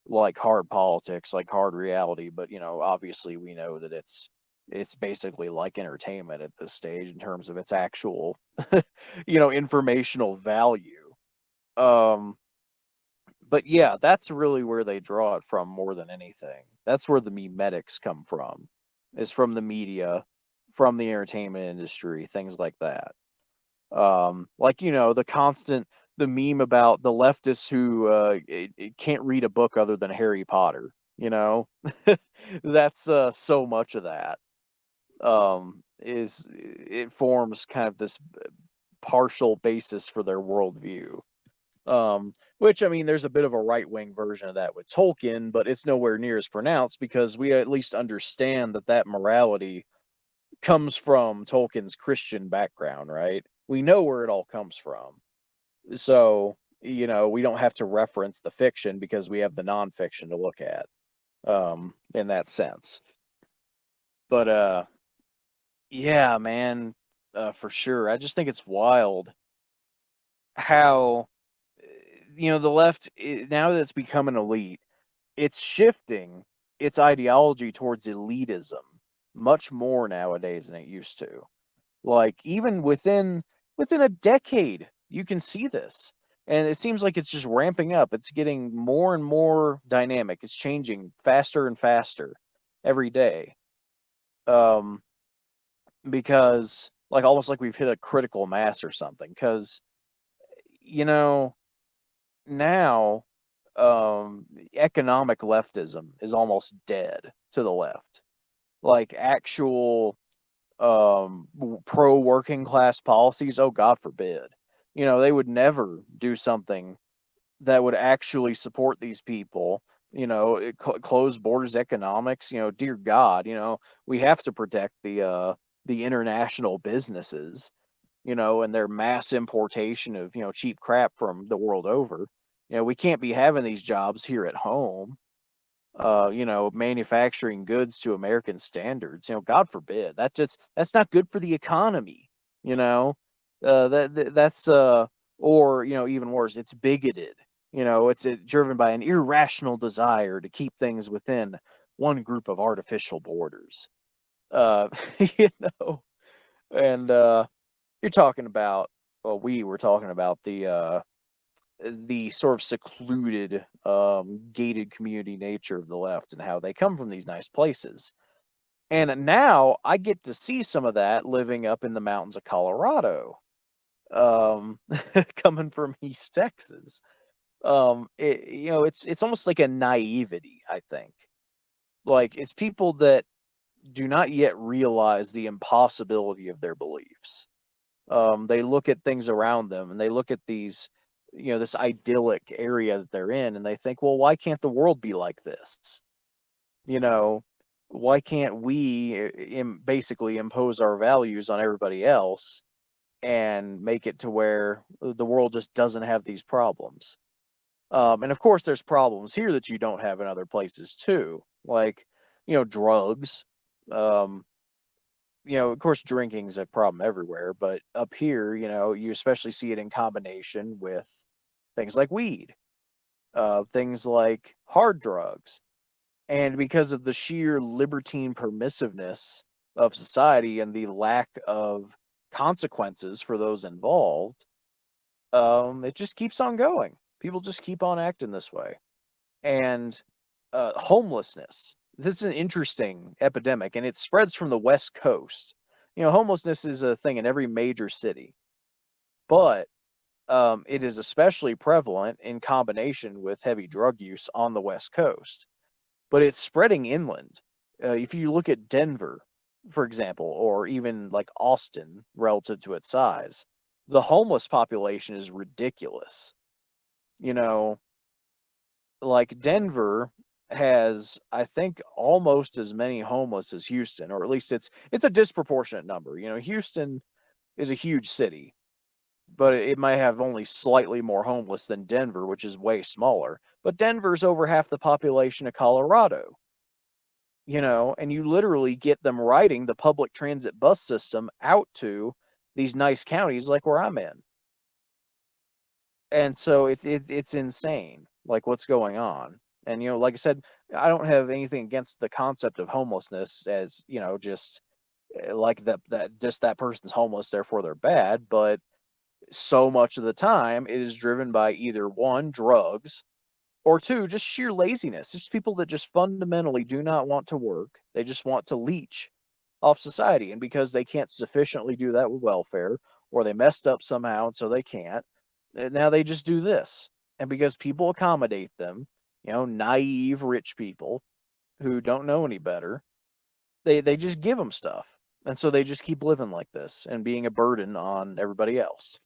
like hard politics, like hard reality, but obviously we know that it's basically like entertainment at this stage in terms of its actual informational value. Um, but yeah, that's really where they draw it from more than anything. That's where the memetics come from, is from the media, from the entertainment industry, things like that. Like the meme about the leftists who can't read a book other than Harry Potter. That's so much of that. Is it forms kind of this partial basis for their worldview. Which, I mean, there's a bit of a right wing version of that with Tolkien, but it's nowhere near as pronounced because we at least understand that morality comes from Tolkien's Christian background, right? We know where it all comes from. So, we don't have to reference the fiction because we have the nonfiction to look at, in that sense. But, yeah, man, for sure. I just think it's wild how, the left, now that it's become an elite, it's shifting its ideology towards elitism much more nowadays than it used to. Like, even within a decade, you can see this. And it seems like it's just ramping up. It's getting more and more dynamic. It's changing faster and faster every day. Um, because like almost like we've hit a critical mass or something. Because, you know, now economic leftism is almost dead to the left. Like actual pro working class policies, oh god forbid, they would never do something that would actually support these people. Closed borders economics, dear god, we have to protect the international businesses, and their mass importation of cheap crap from the world over. We can't be having these jobs here at home, manufacturing goods to American standards. God forbid. That's not good for the economy. You know, that's or even worse, it's bigoted. It's driven by an irrational desire to keep things within one group of artificial borders. Uh, you know, and you're talking about. Well, we were talking about the sort of secluded, gated community nature of the left and how they come from these nice places. And now I get to see some of that living up in the mountains of Colorado, um, coming from East Texas. It's almost like a naivety, I think. Like it's people that do not yet realize the impossibility of their beliefs. They look at things around them and they look at these, this idyllic area that they're in, and they think, well, why can't the world be like this? You know, why can't we basically impose our values on everybody else and make it to where the world just doesn't have these problems? And of course, there's problems here that you don't have in other places too, like, drugs. Um, of course, drinking's a problem everywhere, but up here, you especially see it in combination with things like weed, things like hard drugs. And because of the sheer libertine permissiveness of society and the lack of consequences for those involved, it just keeps on going. People just keep on acting this way. And homelessness. This is an interesting epidemic, and it spreads from the West Coast. Homelessness is a thing in every major city, but it is especially prevalent in combination with heavy drug use on the West Coast. But it's spreading inland. If you look at Denver, for example, or even like Austin relative to its size, the homeless population is ridiculous. You know, like Denver has, I think, almost as many homeless as Houston, or at least it's a disproportionate number. Houston is a huge city, but it might have only slightly more homeless than Denver, which is way smaller. But Denver's over half the population of Colorado. and you literally get them riding the public transit bus system out to these nice counties like where I'm in. And so it's insane, like what's going on. And like I said, I don't have anything against the concept of homelessness as just like that just that person's homeless, therefore they're bad. But so much of the time, it is driven by either one, drugs, or two, just sheer laziness. It's just people that just fundamentally do not want to work. They just want to leech off society, and because they can't sufficiently do that with welfare, or they messed up somehow, and so they can't. And now they just do this. And because people accommodate them, naive rich people who don't know any better, they just give them stuff. And so they just keep living like this and being a burden on everybody else.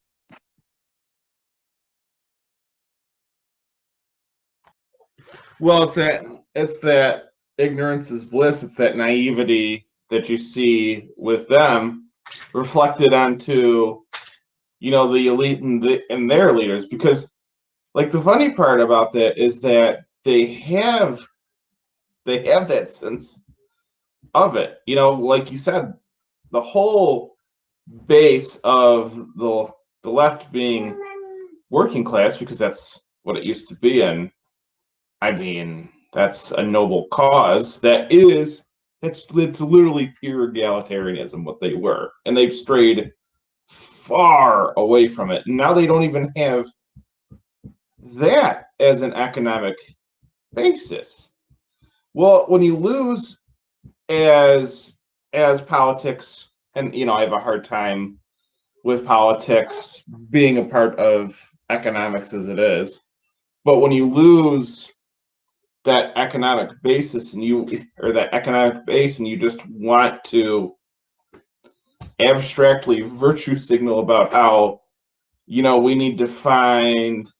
Well, it's that ignorance is bliss. It's that naivety that you see with them reflected onto the elite and their leaders. Because like the funny part about that is that they have that sense of it. Like you said, the whole base of the left being working class, because that's what it used to be. And I mean, that's a noble cause. It's literally pure egalitarianism, what they were. And they've strayed far away from it. Now they don't even have that as an economic basis. Well, when you lose as politics, and I have a hard time with politics being a part of economics as it is, but when you lose that economic basis and you just want to abstractly virtue signal about how we need to find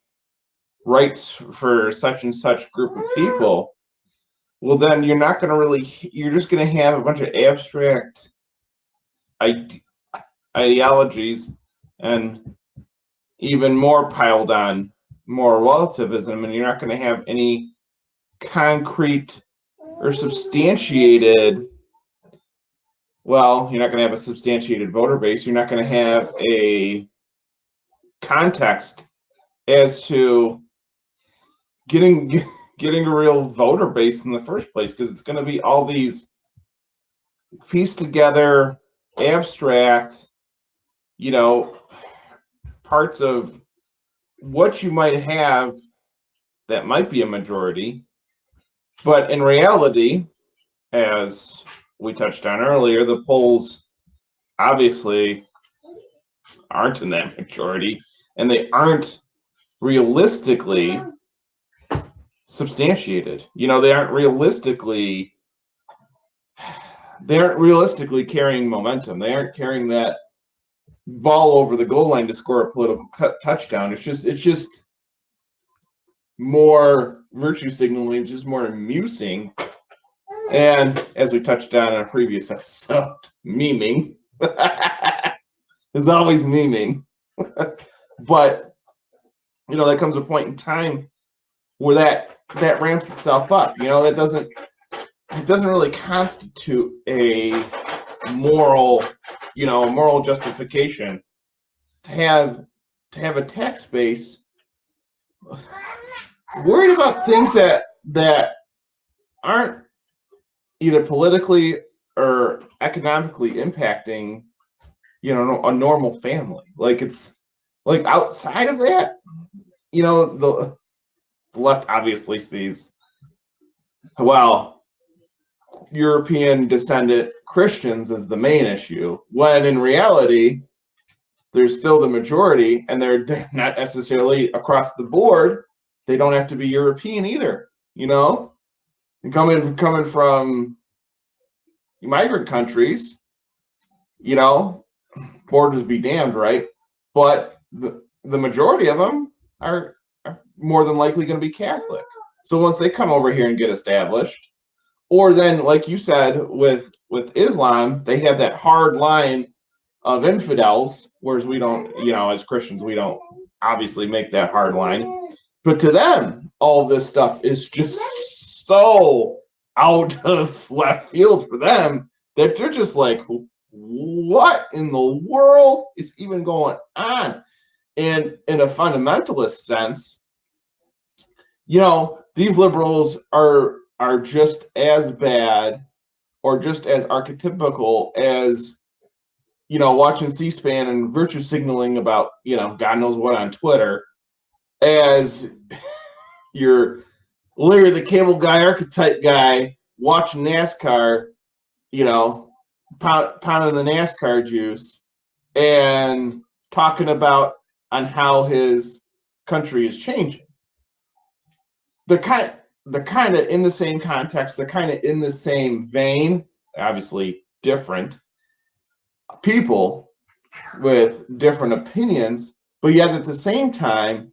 rights for such and such group of people, well then you're just going to have a bunch of abstract ideologies and even more piled on more relativism, and you're not going to have any concrete or substantiated, you're not going to have a substantiated voter base. You're not going to have a context as to getting a real voter base in the first place, because it's going to be all these pieced together abstract parts of what you might have that might be a majority, but in reality, as we touched on earlier, the polls obviously aren't in that majority, and they aren't realistically substantiated. They aren't realistically carrying momentum. They aren't carrying that ball over the goal line to score a political touchdown. It's just more virtue signaling, it's just more amusing. And as we touched on in a previous episode, memeing is always memeing. But there comes a point in time where that ramps itself up. It doesn't really constitute a moral justification to have a tax base worried about things that aren't either politically or economically impacting a normal family. Like, it's like outside of that, the left obviously sees, European descendant Christians as the main issue, when in reality there's still the majority, and they're not necessarily across the board. They don't have to be European either, and coming from migrant countries, borders be damned, right? But the majority of them are more than likely going to be Catholic. So once they come over here and get established, or then, like you said, with Islam, they have that hard line of infidels, whereas we don't, as Christians, we don't obviously make that hard line. But to them, all this stuff is just so out of left field for them that they're just like, what in the world is even going on? And in a fundamentalist sense, these liberals are just as bad or just as archetypical as watching C-SPAN and virtue signaling about God knows what on Twitter, as your Larry the Cable Guy archetype guy watching NASCAR, pounding the NASCAR juice and talking about on how his country is changing. They're kind of in the same context. They're kind of in the same vein. Obviously, different people with different opinions, but yet at the same time,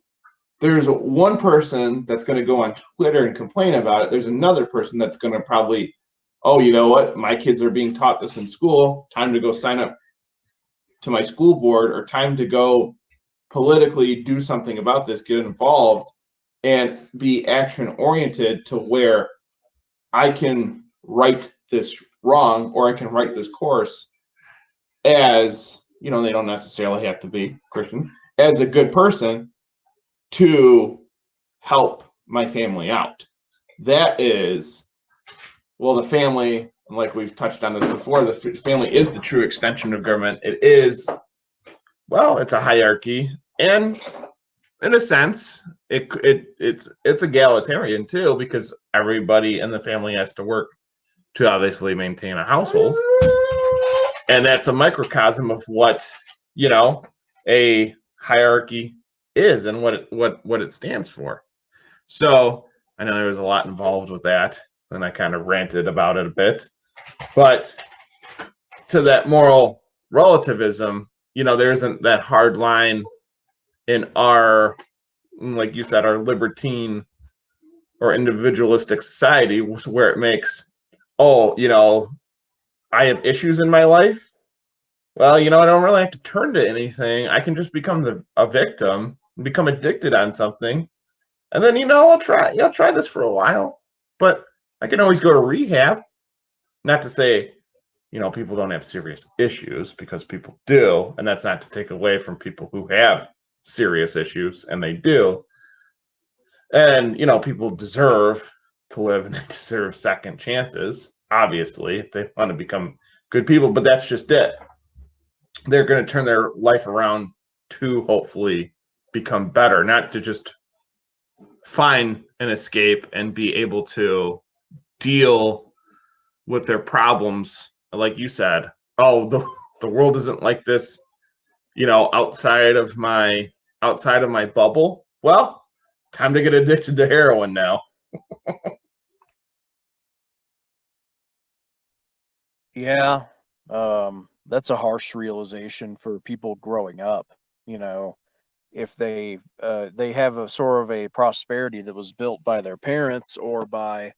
there's one person that's going to go on Twitter and complain about it. There's another person that's going to probably, oh, you know what? My kids are being taught this in school. Time to go sign up to my school board, or time to go politically do something about this, get involved, and be action oriented to where I can right this wrong, or I can write this course as, they don't necessarily have to be Christian, as a good person to help my family out. That is, well, the family, like we've touched on this before, the family is the true extension of government. It is, well, it's a hierarchy, and in a sense, it's egalitarian too, because everybody in the family has to work to obviously maintain a household, and that's a microcosm of what a hierarchy is and what it stands for. So I know there was a lot involved with that, and I kind of ranted about it a bit, but to that moral relativism, there isn't that hard line in our, like you said, our libertine or individualistic society where it makes, oh, I have issues in my life. Well, I don't really have to turn to anything. I can just become a victim, become addicted on something, and then I'll try this for a while, but I can always go to rehab. Not to say people don't have serious issues, because people do, and that's not to take away from people who have serious issues, and they do. And people deserve to live, and they deserve second chances, obviously, if they want to become good people. But that's just it. They're going to turn their life around to hopefully become better, not to just find an escape and be able to deal with their problems. Like you said, oh, the world isn't like this, outside of my bubble. Well, time to get addicted to heroin now. Yeah, that's a harsh realization for people growing up. If they have a sort of a prosperity that was built by their parents or by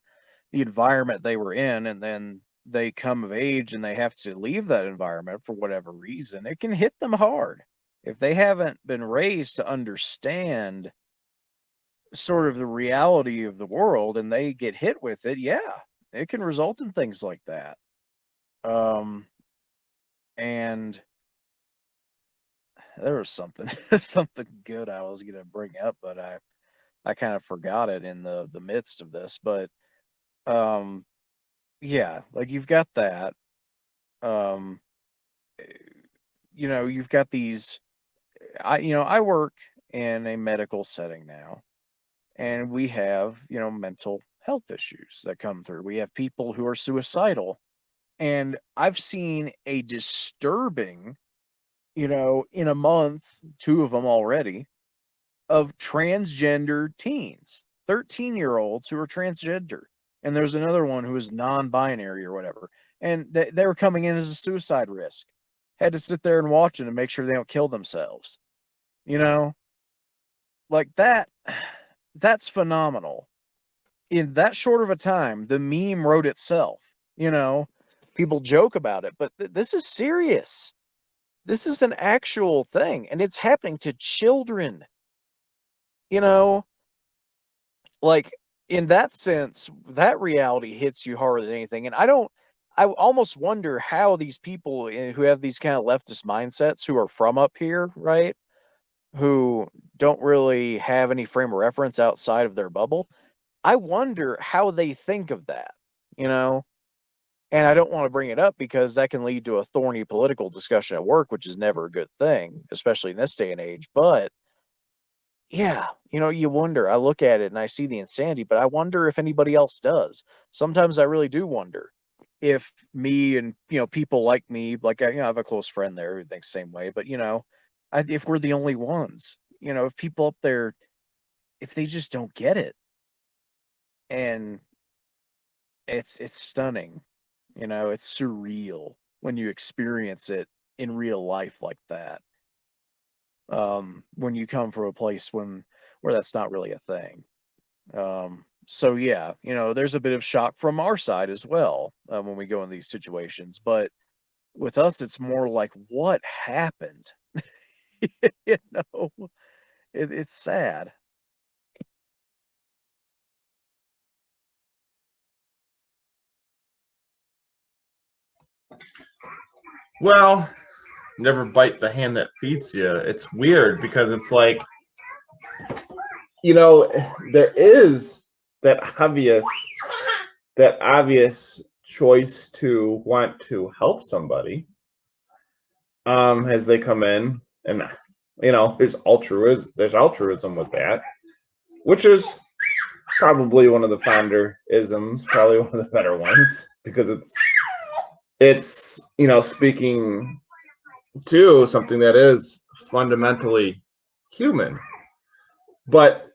the environment they were in, and then they come of age and they have to leave that environment for whatever reason, it can hit them hard. If they haven't been raised to understand sort of the reality of the world and they get hit with it, yeah, it can result in things like that. Um, and there was something something good I was gonna bring up, but I kind of forgot it in the midst of this. But um, yeah, like you've got that. Um, eh, you've got these. I work in a medical setting now, and we have mental health issues that come through. We have people who are suicidal, and I've seen a disturbing, in a month, 2 of them already, of transgender teens, 13-year-olds who are transgender. And there's another one who is non-binary or whatever. And they were coming in as a suicide risk. Had to sit there and watch them to make sure they don't kill themselves. Like that's phenomenal. In that short of a time, the meme wrote itself. People joke about it, but this is serious. This is an actual thing, and it's happening to children. you know like in that sense, that reality hits you harder than anything. And I almost wonder how these people who have these kind of leftist mindsets, who are from up here, right? Who don't really have any frame of reference outside of their bubble. I wonder how they think of that, you know? And I don't want to bring it up because that can lead to a thorny political discussion at work, which is never a good thing, especially in this day and age. But yeah, you wonder. I look at it and I see the insanity, but I wonder if anybody else does. Sometimes I really do wonder if me and, people like me, like I have a close friend there who thinks the same way, but if we're the only ones, if people up there, if they just don't get it. And it's stunning. It's surreal when you experience it in real life like that. When you come from a place where that's not really a thing. So yeah, there's a bit of shock from our side as well when we go in these situations. But with us, it's more like, what happened? you know, it's sad. Well, never bite the hand that feeds you. It's weird because it's like, there is that obvious choice to want to help somebody as they come in, and there's altruism with that, which is probably one of the fonder isms, probably one of the better ones, because it's speaking to something that is fundamentally human. But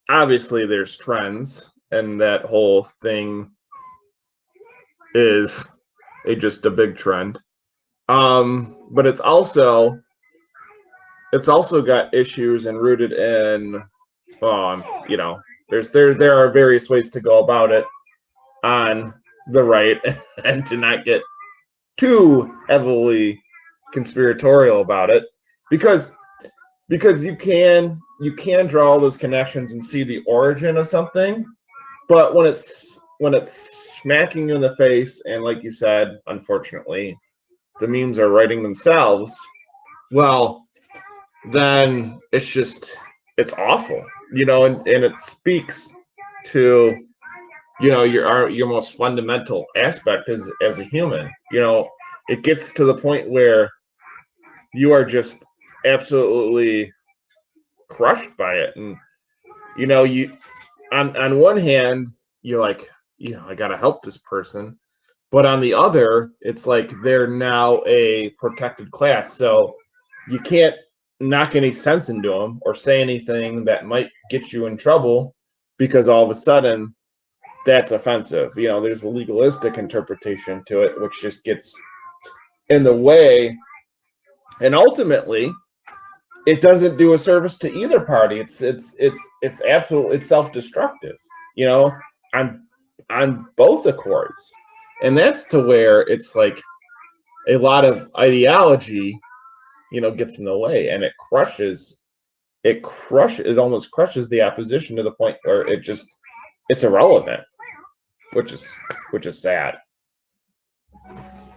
obviously there's trends, and that whole thing is just a big trend. But it's also got issues and rooted in, there are various ways to go about it on the right, and to not get too heavily conspiratorial about it, because you can draw all those connections and see the origin of something, but when it's smacking you in the face, and like you said, unfortunately, the memes are writing themselves, well, then it's awful, and it speaks to your most fundamental aspect as a human. It gets to the point where you are just absolutely crushed by it, and you on one hand, you're like, I gotta help this person, but on the other, it's like they're now a protected class, so you can't knock any sense into them or say anything that might get you in trouble, because all of a sudden that's offensive. There's a legalistic interpretation to it, which just gets in the way, and ultimately it doesn't do a service to either party. It's absolutely self-destructive, on both accords. And that's to where it's like a lot of ideology, gets in the way, and it almost crushes the opposition to the point where it's irrelevant, which is sad.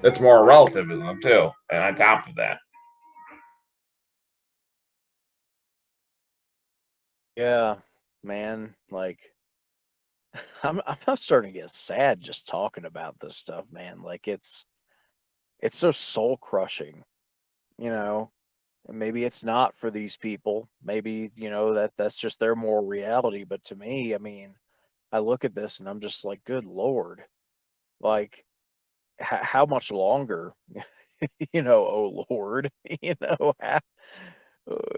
It's more relativism too, and on top of that. Yeah, man. Like, I'm starting to get sad just talking about this stuff, man. Like, it's so soul crushing, you know. And maybe it's not for these people. Maybe, that's just their moral reality. But to me, I mean, I look at this and I'm just like, good Lord. Like, how much longer? Oh Lord,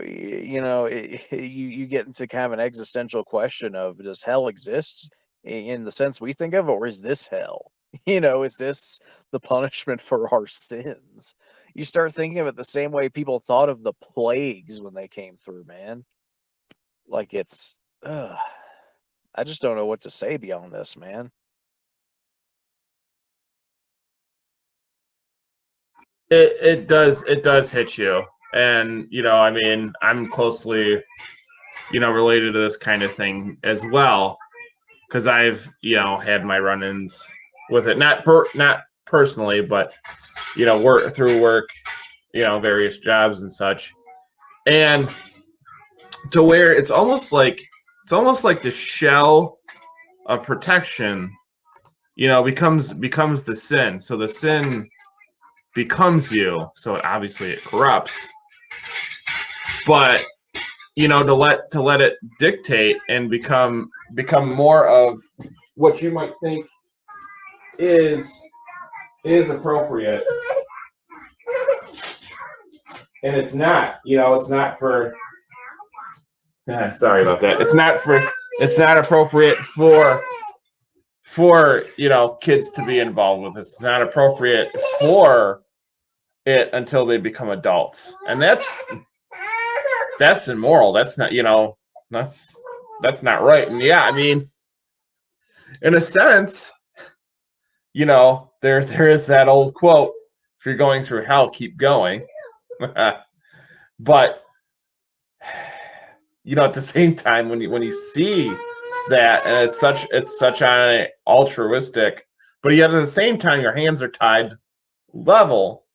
you get into kind of an existential question of, does hell exist in the sense we think of, or is this hell? Is this the punishment for our sins? You start thinking of it the same way people thought of the plagues when they came through, man. Like, it's, I just don't know what to say beyond this, man. It does hit you, and I mean, I'm closely related to this kind of thing as well. because I've had my run-ins with it, not personally, but work through work, various jobs and such, and to where it's almost like the shell of protection, becomes the sin. So the sin becomes you. So obviously it corrupts, but to let it dictate and become more of what you might think is appropriate, and it's not. It's not for. Sorry about that. It's not appropriate for kids to be involved with this. It's not appropriate for it until they become adults, and that's immoral. That's not that's not right. And yeah, I mean, in a sense, there is that old quote: "If you're going through hell, keep going." But at the same time, when you see that, and it's such an altruistic, but yet at the same time your hands are tied level.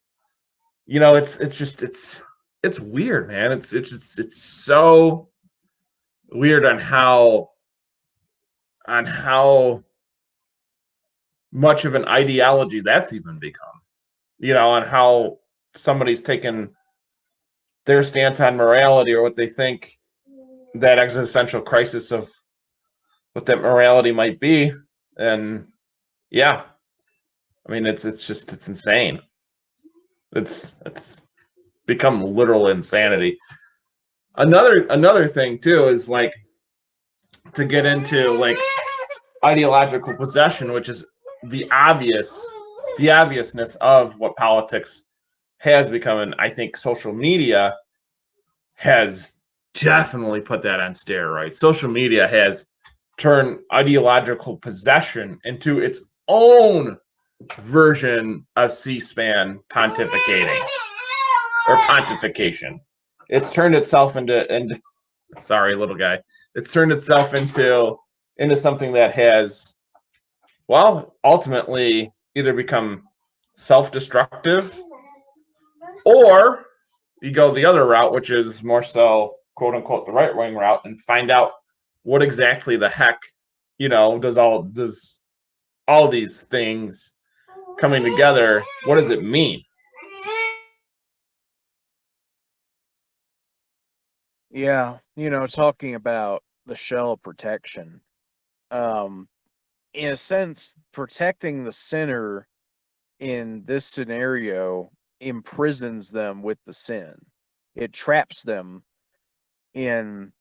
It's weird, man. It's so weird on how much of an ideology that's even become. On how somebody's taken their stance on morality, or what they think that existential crisis of what that morality might be. And yeah, I mean, it's insane. It's become literal insanity. Another thing too is like to get into like ideological possession, which is the obviousness of what politics has become. And I think social media has definitely put that on steroids. Social media has turned ideological possession into its own version of C-SPAN pontificating or pontification. It's turned itself into sorry, little guy. It's turned itself into something that has, well, ultimately either become self-destructive, or you go the other route, which is more so quote unquote the right wing route, and find out what exactly the heck does all these things coming together, what does it mean? Yeah, talking about the shell of protection. In a sense, protecting the sinner in this scenario imprisons them with the sin. It traps them in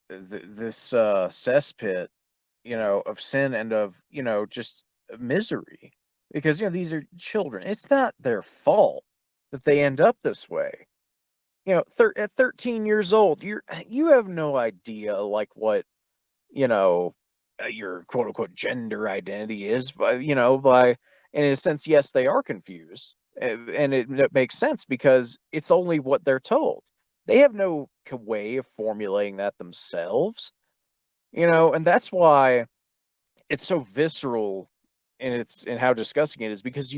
this cesspit, of sin and of, just misery. Because, these are children. It's not their fault that they end up this way. At 13 years old, you have no idea like what, your quote unquote gender identity is, by and in a sense, yes, they are confused, and it makes sense because it's only what they're told. They have no way of formulating that themselves, and that's why it's so visceral in how disgusting it is, because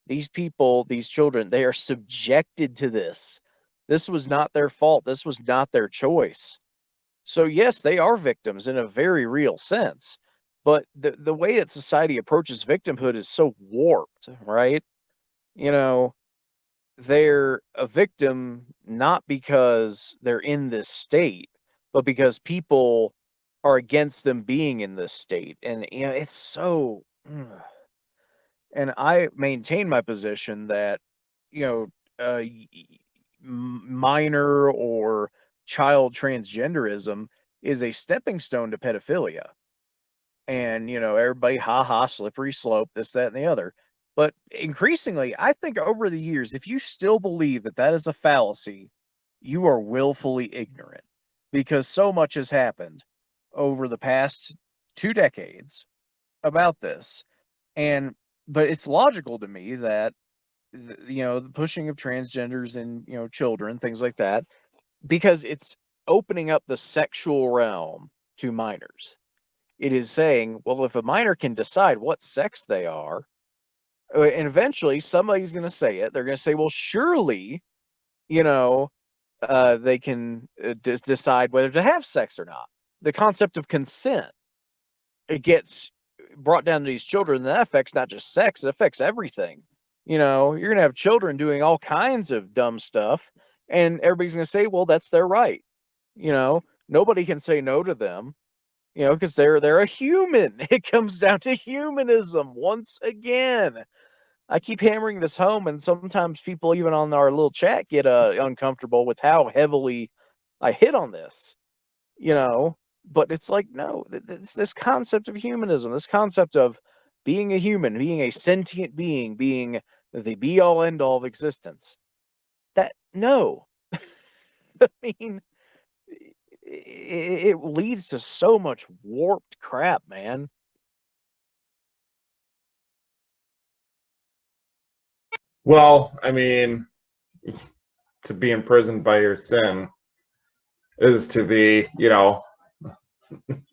these people, these children, they are subjected to this. This was not their fault. This was not their choice. So yes, they are victims in a very real sense, but the way that society approaches victimhood is so warped, right? You know, they're a victim not because they're in this state, but because people are against them being in this state. And it's so and I maintain my position that, you know, minor or child transgenderism is a stepping stone to pedophilia. And, everybody, slippery slope, this, that, and the other. But increasingly, I think over the years, if you still believe that that is a fallacy, you are willfully ignorant, because so much has happened over the past 2 decades about this. But it's logical to me that, the pushing of transgenders and, children, things like that, because it's opening up the sexual realm to minors. It is saying, well, if a minor can decide what sex they are, and eventually somebody's going to say it, they're going to say, well, surely, they can decide whether to have sex or not. The concept of consent, it gets brought down to these children, and that affects not just sex, it affects everything. You're going to have children doing all kinds of dumb stuff, and everybody's going to say, well, that's their right. Nobody can say no to them, because they're a human. It comes down to humanism once again. I keep hammering this home, and sometimes people even on our little chat get uncomfortable with how heavily I hit on this, but it's like, no, this concept of humanism, this concept of being a human, being a sentient being the be all end all of existence. No. I mean, it leads to so much warped crap, man. Well, I mean, to be imprisoned by your sin is to be,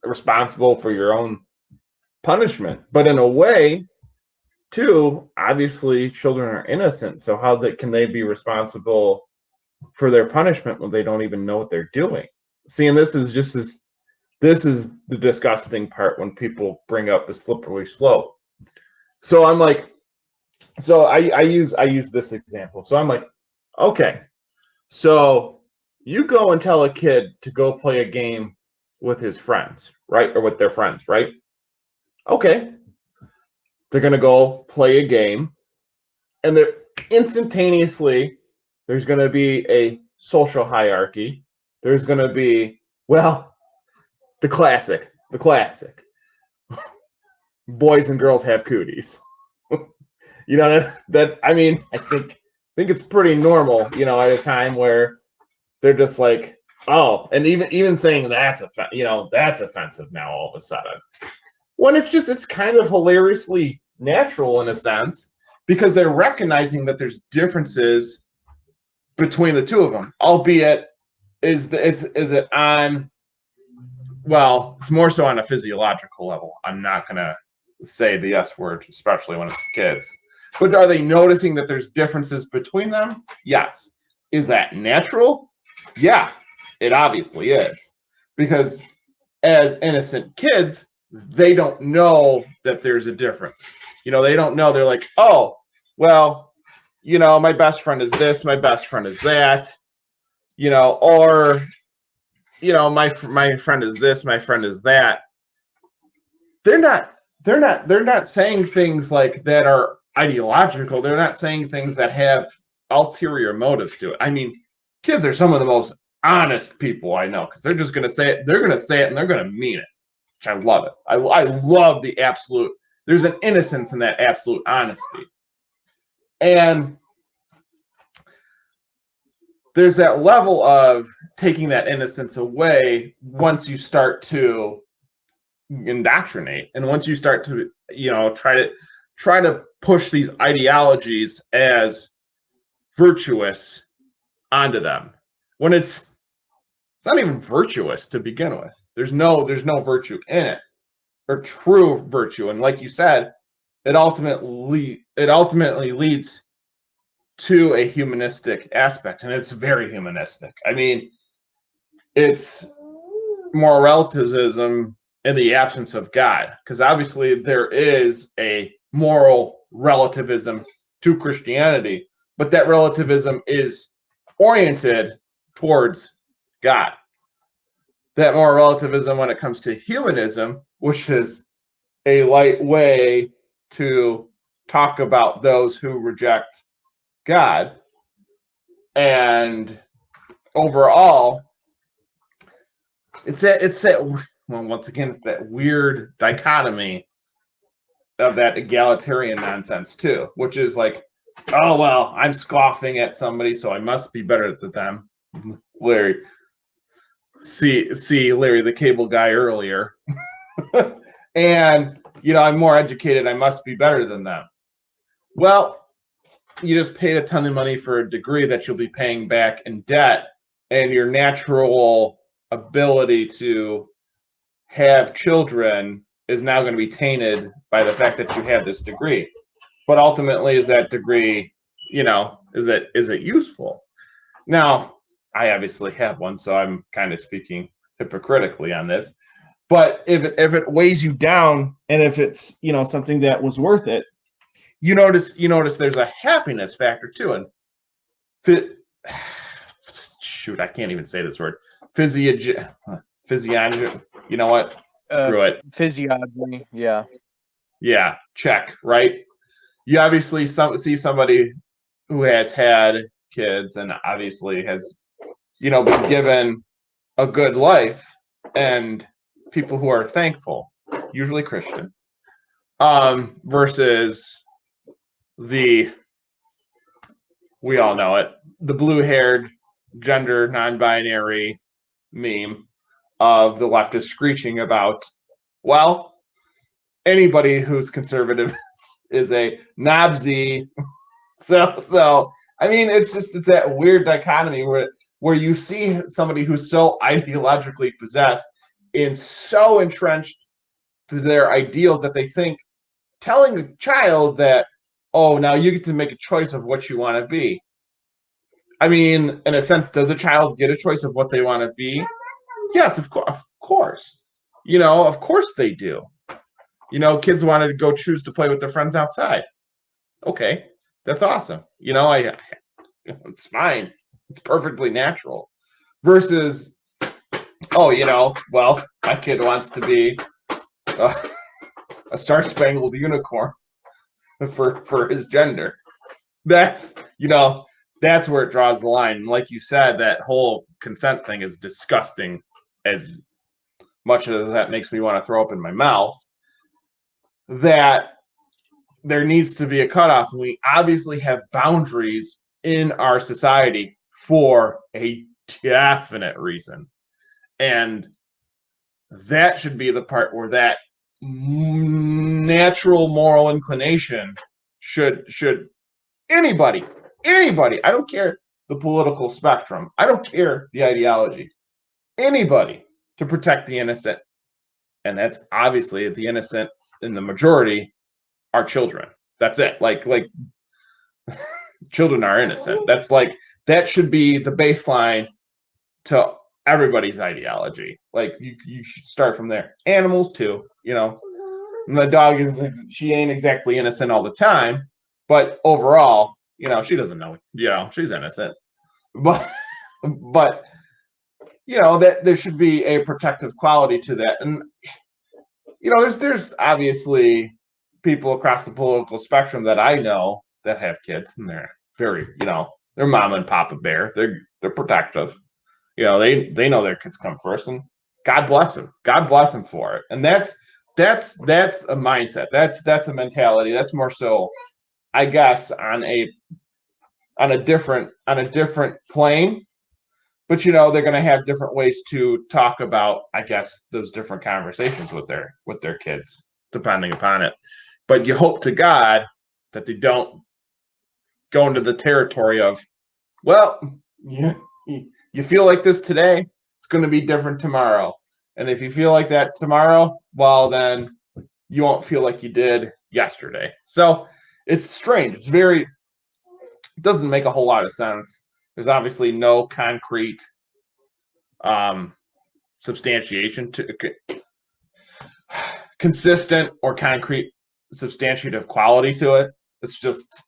responsible for your own punishment. But in a way, too, obviously children are innocent. So how can they be responsible for their punishment when they don't even know what they're doing? See, and this is the disgusting part when people bring up the slippery slope. So I'm like, I use this example. So I'm like, okay, so you go and tell a kid to go play a game with his friends, right? Or with their friends, right? Okay. They're going to go play a game, and they're instantaneously, there's going to be a social hierarchy. There's going to be, well, the classic. Boys and girls have cooties. that I mean, I think it's pretty normal, at a time where they're just like, oh, and even saying that's offensive now all of a sudden. When it's kind of hilariously natural in a sense, because they're recognizing that there's differences between the two of them, albeit is it on, well, it's more so on a physiological level. I'm not gonna say the S word, especially when it's kids. But are they noticing that there's differences between them? Yes. Is that natural? Yeah, it obviously is. Because as innocent kids, they don't know that there's a difference. They don't know. They're like, oh, well, my best friend is this, my best friend is that, or, my friend is this, my friend is that. They're not saying things like that are ideological. They're not saying things that have ulterior motives to it. I mean, kids are some of the most honest people I know, because they're just going to say it. They're going to say it and they're going to mean it, which I love it. I love the absolute, there's an innocence in that absolute honesty. And there's that level of taking that innocence away once you start to indoctrinate, and once you start to try to push these ideologies as virtuous onto them, when it's not even virtuous to begin with. There's no virtue in it, or true virtue. And like you said, it ultimately leads to a humanistic aspect, and it's very humanistic. I mean, it's moral relativism in the absence of God, because obviously there is a moral relativism to Christianity, but that relativism is oriented towards God. That moral relativism, when it comes to humanism, which is a light way to talk about those who reject God, and overall, it's that well, once again, it's that weird dichotomy of that egalitarian nonsense too, which is like, oh well, I'm scoffing at somebody, so I must be better than them. Larry, see Larry the Cable Guy earlier, and I'm more educated, I must be better than them. Well, you just paid a ton of money for a degree that you'll be paying back in debt, and your natural ability to have children is now going to be tainted by the fact that you have this degree. But ultimately, is that degree, is it useful? Now, I obviously have one, so I'm kind of speaking hypocritically on this. But if it weighs you down, and if it's something that was worth it, you notice there's a happiness factor too. And shoot, I can't even say this word. Physiology. You know what? Screw it. Physiology. Yeah. Yeah. Check. Right. You obviously see somebody who has had kids and obviously has, been given a good life, and people who are thankful, usually Christian, versus we all know it, the blue-haired, gender non-binary meme of the leftist screeching about, well, anybody who's conservative is a Nazi. So I mean, it's that weird dichotomy where you see somebody who's so ideologically possessed and so entrenched to their ideals that they think telling a child that, oh, now you get to make a choice of what you want to be. I mean, in a sense, does a child get a choice of what they want to be? Yes, of course. Of course they do. Kids want to go choose to play with their friends outside. Okay, that's awesome. It's fine. It's perfectly natural. Versus, well, my kid wants to be a star-spangled unicorn for his gender. That's where it draws the line. And like you said, that whole consent thing is disgusting. As much as that makes me want to throw up in my mouth, that there needs to be a cutoff, and we obviously have boundaries in our society for a definite reason, and that should be the part where that natural moral inclination should anybody, I don't care the political spectrum, I don't care the ideology, anybody, to protect the innocent. And that's obviously the innocent in the majority are children. That's it. Like children are innocent. That should be the baseline to everybody's ideology. Like you should start from there. Animals too, And the dog she ain't exactly innocent all the time, but overall, she doesn't know, she's innocent. But that there should be a protective quality to that. And there's obviously people across the political spectrum that I know that have kids, and they're very, they're mom and papa bear. They're protective. They know their kids come first, and God bless them. God bless them for it. And that's a mindset. That's a mentality. That's more so, I guess, on a different plane. But they're going to have different ways to talk about, I guess, those different conversations with their kids, depending upon it. But you hope to God that they don't go into the territory of, well, you feel like this today, it's going to be different tomorrow. And if you feel like that tomorrow, well, then you won't feel like you did yesterday. So it's strange. It doesn't make a whole lot of sense. There's obviously no concrete substantiation to consistent or concrete substantiative quality to it. It's just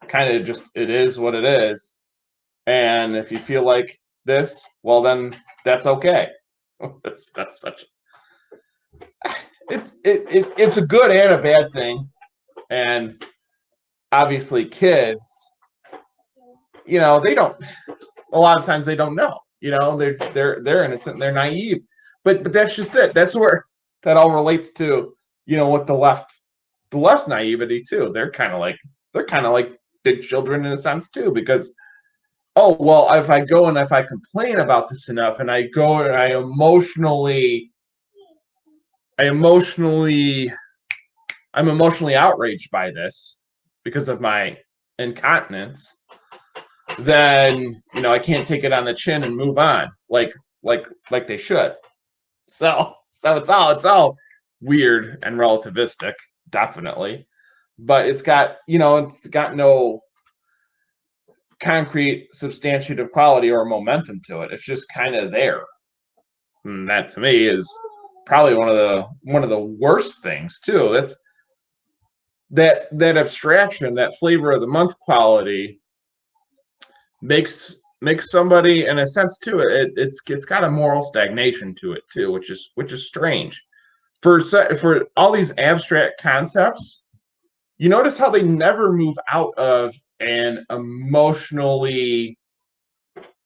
kind of it is what it is. And if you feel like this, well, then that's okay. That's such. It's a good and a bad thing, and obviously kids, they don't. A lot of times they don't know. They're innocent, they're naive, but that's just it. That's where that all relates to. What the left's naivety too. They're kind of like big children in a sense too, because oh well, if I go and if I complain about this enough, and I go and I'm emotionally outraged by this because of my incontinence, then I can't take it on the chin and move on like they should. So So it's all weird and relativistic, definitely. But it's got no concrete substantiative quality or momentum to it. It's just kind of there. And that to me is probably one of the worst things too. That's that abstraction, that flavor of the month quality makes somebody, in a sense too, it's got a moral stagnation to it too, which is strange. For all these abstract concepts, you notice how they never move out of an emotionally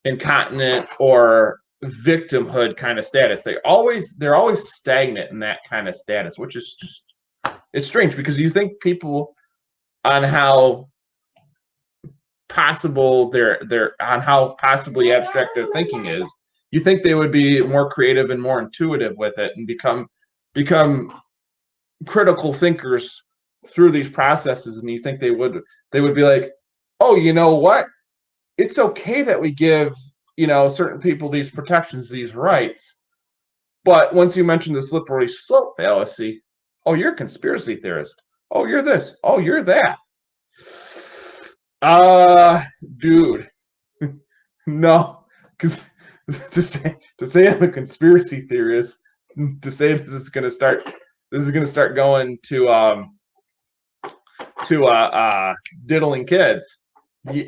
incontinent or victimhood kind of status. They're always stagnant in that kind of status, which is just, it's strange, because you think people on how possible they're on how possibly abstract their thinking is, you think they would be more creative and more intuitive with it and become critical thinkers through these processes, and you think they would be like, oh, you know what, it's okay that we give certain people these protections, these rights, but once you mention the slippery slope fallacy, oh, you're a conspiracy theorist, oh, you're this, oh, you're that. Dude, no. To say I'm a conspiracy theorist, to say this is gonna start going to diddling kids. Like,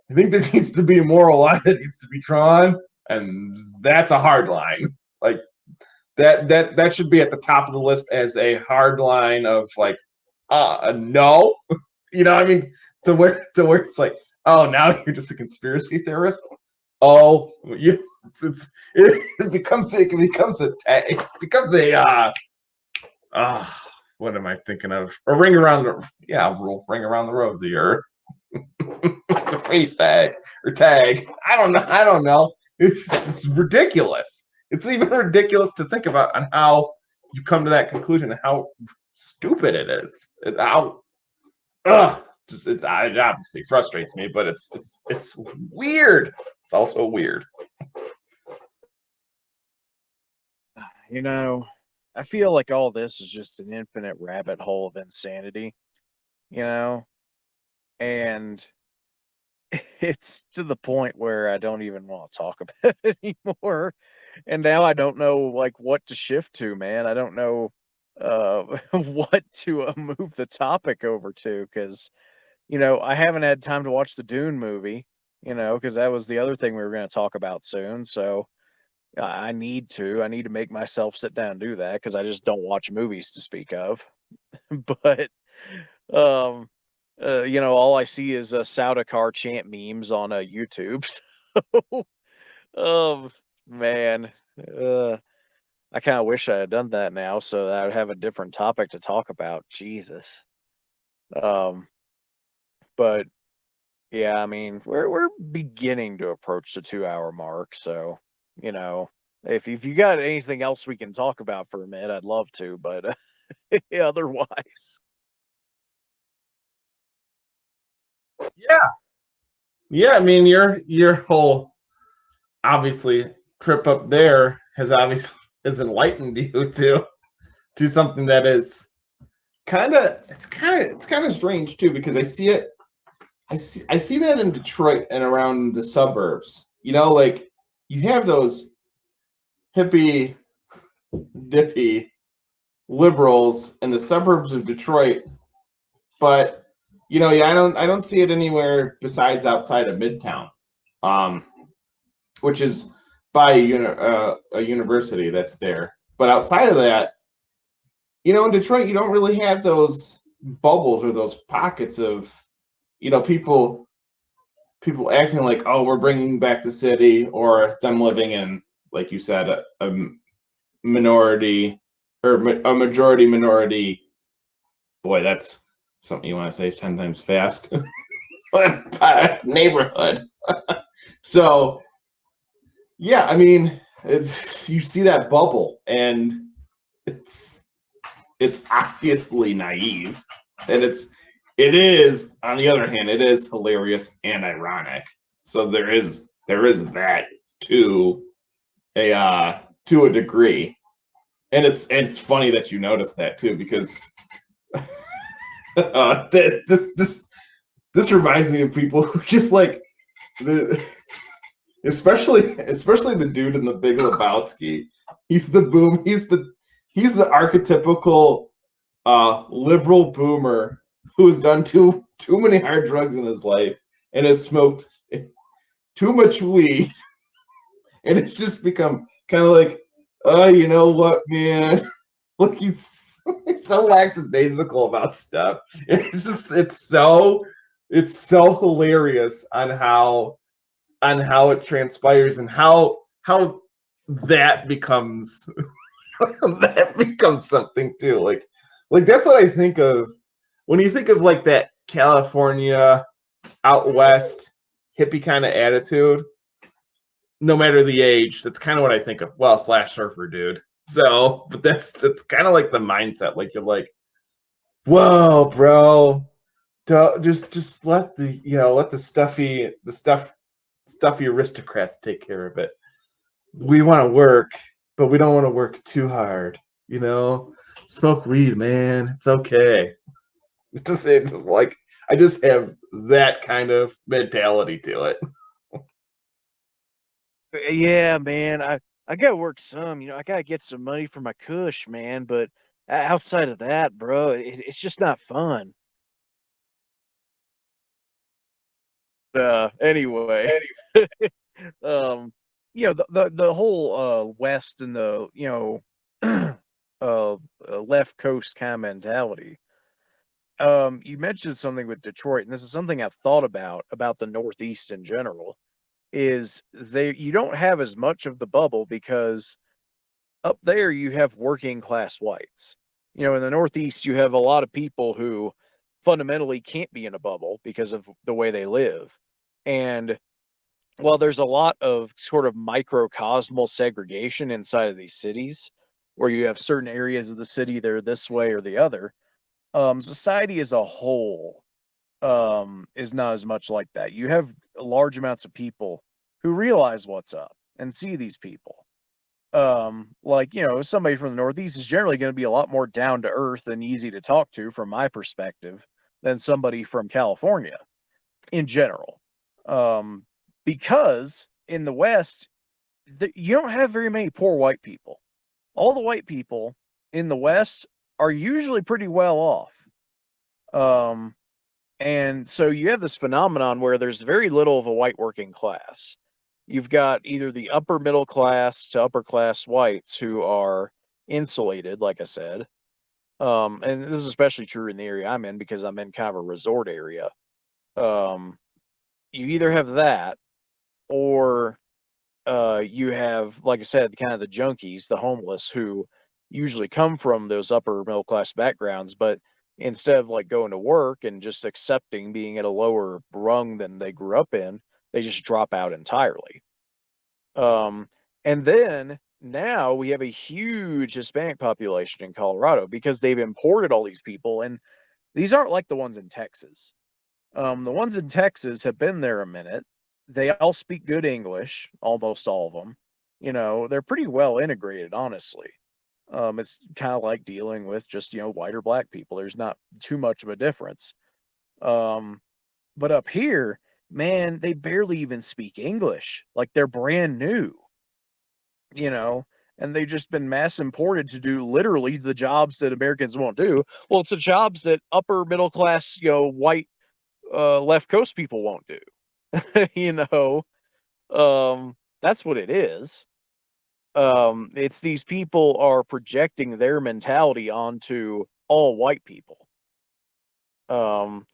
I think there needs to be a moral line that needs to be drawn, and that's a hard line. Like that should be at the top of the list as a hard line of like, no. I mean, to where it's like, oh, now you're just a conspiracy theorist. Oh, it becomes a what am I thinking of? A ring around the rosy, or face tag or tag. I don't know. It's ridiculous. It's even ridiculous to think about on how you come to that conclusion and how stupid it is. It obviously frustrates me, but it's weird. It's also weird. I feel like all this is just an infinite rabbit hole of insanity, and it's to the point where I don't even want to talk about it anymore. And now I don't know like what to shift to, man. I don't know what to move the topic over to, because I haven't had time to watch the Dune movie, because that was the other thing we were going to talk about soon. So I need to make myself sit down and do that, because I just don't watch movies to speak of. But all I see is Saudakar chant memes on YouTube. So, man, I kind of wish I had done that now, so that I would have a different topic to talk about. Jesus. But yeah, I mean, we're beginning to approach the 2-hour mark, so if you got anything else we can talk about for a minute, I'd love to, but otherwise. Yeah. I mean, your whole obviously trip up there has enlightened you to something that is kind of strange too, because I see that in Detroit and around the suburbs. Like, you have those hippie dippy liberals in the suburbs of Detroit, but I don't see it anywhere besides outside of Midtown, which is by a university that's there. But outside of that, in Detroit, you don't really have those bubbles or those pockets of people acting like, oh, we're bringing back the city, or them living in, like you said, a minority or a majority minority. Boy, that's something you want to say 10 times fast. Neighborhood. So yeah, I mean, you see that bubble, and it's obviously naive, and it is, on the other hand, it is hilarious and ironic. So there is that too. to a degree. And it's funny that you noticed that too, because this reminds me of people who just like the especially the dude in the Big Lebowski. He's the boom. He's the archetypical liberal boomer who has done too many hard drugs in his life and has smoked too much weed, and it's just become kind of like, you know what, man? Look, he's so lackadaisical about stuff. It's so hilarious on how it transpires and how that becomes that becomes something too. Like that's what I think of when you think of like that California out west hippie kind of attitude. No matter the age, that's kind of what I think of. Well, slash surfer dude. So, but that's kind of like the mindset. Like you're like, whoa, bro, just let the stuffy aristocrats take care of it. We want to work, but we don't want to work too hard. Smoke weed, man. It's okay. It's like I just have that kind of mentality to it. Yeah, man. I gotta work some. I gotta get some money for my cush, man. But outside of that, bro, it's just not fun. Anyway, the whole West and the left coast kind of mentality. You mentioned something with Detroit, and this is something I've thought about the Northeast in general. Is you don't have as much of the bubble because up there you have working class whites. In the Northeast you have a lot of people who fundamentally can't be in a bubble because of the way they live. And while there's a lot of sort of microcosmal segregation inside of these cities, where you have certain areas of the city that are this way or the other, society as a whole is not as much like that. You have large amounts of people who realize what's up and see these people. Like, somebody from the Northeast is generally going to be a lot more down to earth and easy to talk to from my perspective than somebody from California in general. Because in the West, you don't have very many poor white people. All the white people in the West are usually pretty well off. And so you have this phenomenon where there's very little of a white working class. You've got either the upper middle class to upper class whites who are insulated, like I said. And this is especially true in the area I'm in because I'm in kind of a resort area. You either have that or you have, like I said, kind of the junkies, the homeless who usually come from those upper middle class backgrounds, but instead of like going to work and just accepting being at a lower rung than they grew up in, they just drop out entirely. Um, and then now we have a huge Hispanic population in Colorado because they've imported all these people, and these aren't like the ones in Texas. The ones in Texas have been there a minute. They all speak good English, almost all of them. They're pretty well integrated, honestly. It's kind of like dealing with just, white or black people. There's not too much of a difference. Um, but up here, man, they barely even speak English. Like they're brand new, you know, and they've just been mass imported to do literally the jobs that Americans won't do. Well, it's the jobs that upper middle class, white left coast people won't do. you know, that's what it is. It's these people are projecting their mentality onto all white people. Um,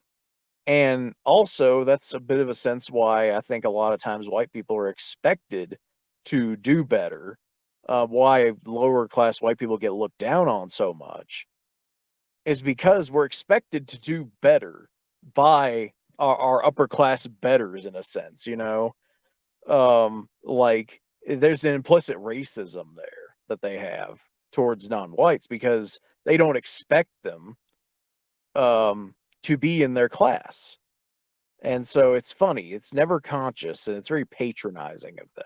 and also that's a bit of a sense why I think a lot of times white people are expected to do better. Why lower class white people get looked down on so much is because we're expected to do better by our upper class betters in a sense, like there's an implicit racism there that they have towards non-whites because they don't expect them to be in their class. And so it's funny, it's never conscious and it's very patronizing of them.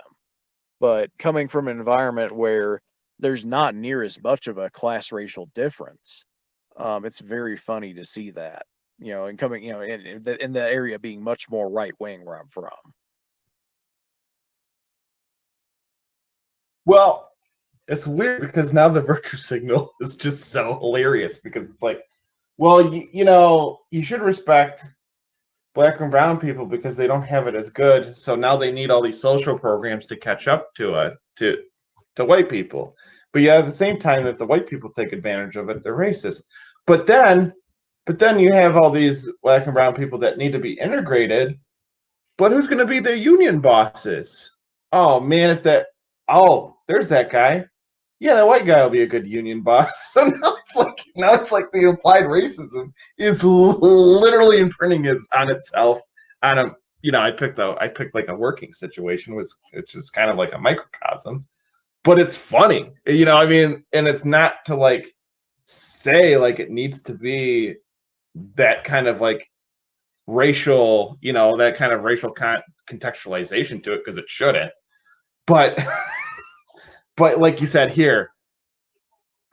But coming from an environment where there's not near as much of a class racial difference, it's very funny to see that, and coming, in that area being much more right wing where I'm from. Well, it's weird because now the virtue signal is just so hilarious because it's like, well, you should respect black and brown people because they don't have it as good. So now they need all these social programs to catch up to white people. But yeah, at the same time, if the white people take advantage of it, they're racist. But then you have all these black and brown people that need to be integrated. But who's going to be their union bosses? Oh man, there's that guy. Yeah, that white guy will be a good union boss. So now it's like the implied racism is literally imprinting it on itself. On a, I picked like a working situation, which is kind of like a microcosm, but it's funny, I mean, and it's not to like say like it needs to be that kind of like racial, that kind of racial contextualization to it because it shouldn't. But but like you said here,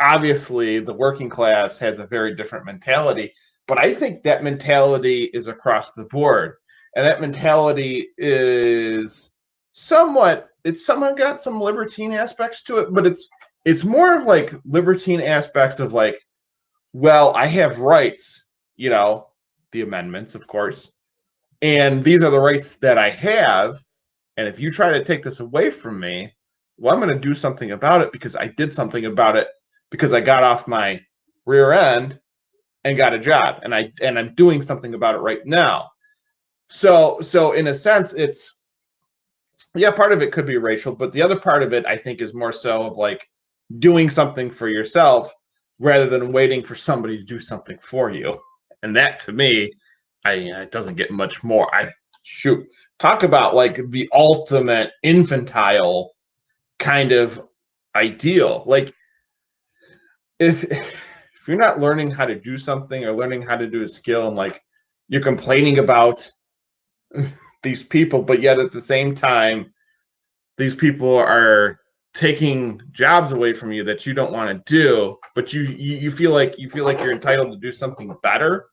obviously the working class has a very different mentality, but I think that mentality is across the board. And that mentality is it's somewhat got some libertine aspects to it, but it's more of like libertine aspects of like, well, I have rights, the amendments, of course, and these are the rights that I have. And if you try to take this away from me, well, I'm going to do something about it because I did something about it because I got off my rear end and got a job, and I'm doing something about it right now. So in a sense, it's, yeah, part of it could be racial, but the other part of it I think is more so of like doing something for yourself rather than waiting for somebody to do something for you. And that to me, it doesn't get much more. Talk about like the ultimate infantile kind of ideal. Like if you're not learning how to do something or learning how to do a skill, and like you're complaining about these people, but yet at the same time these people are taking jobs away from you that you don't want to do, but you feel like you're entitled to do something better,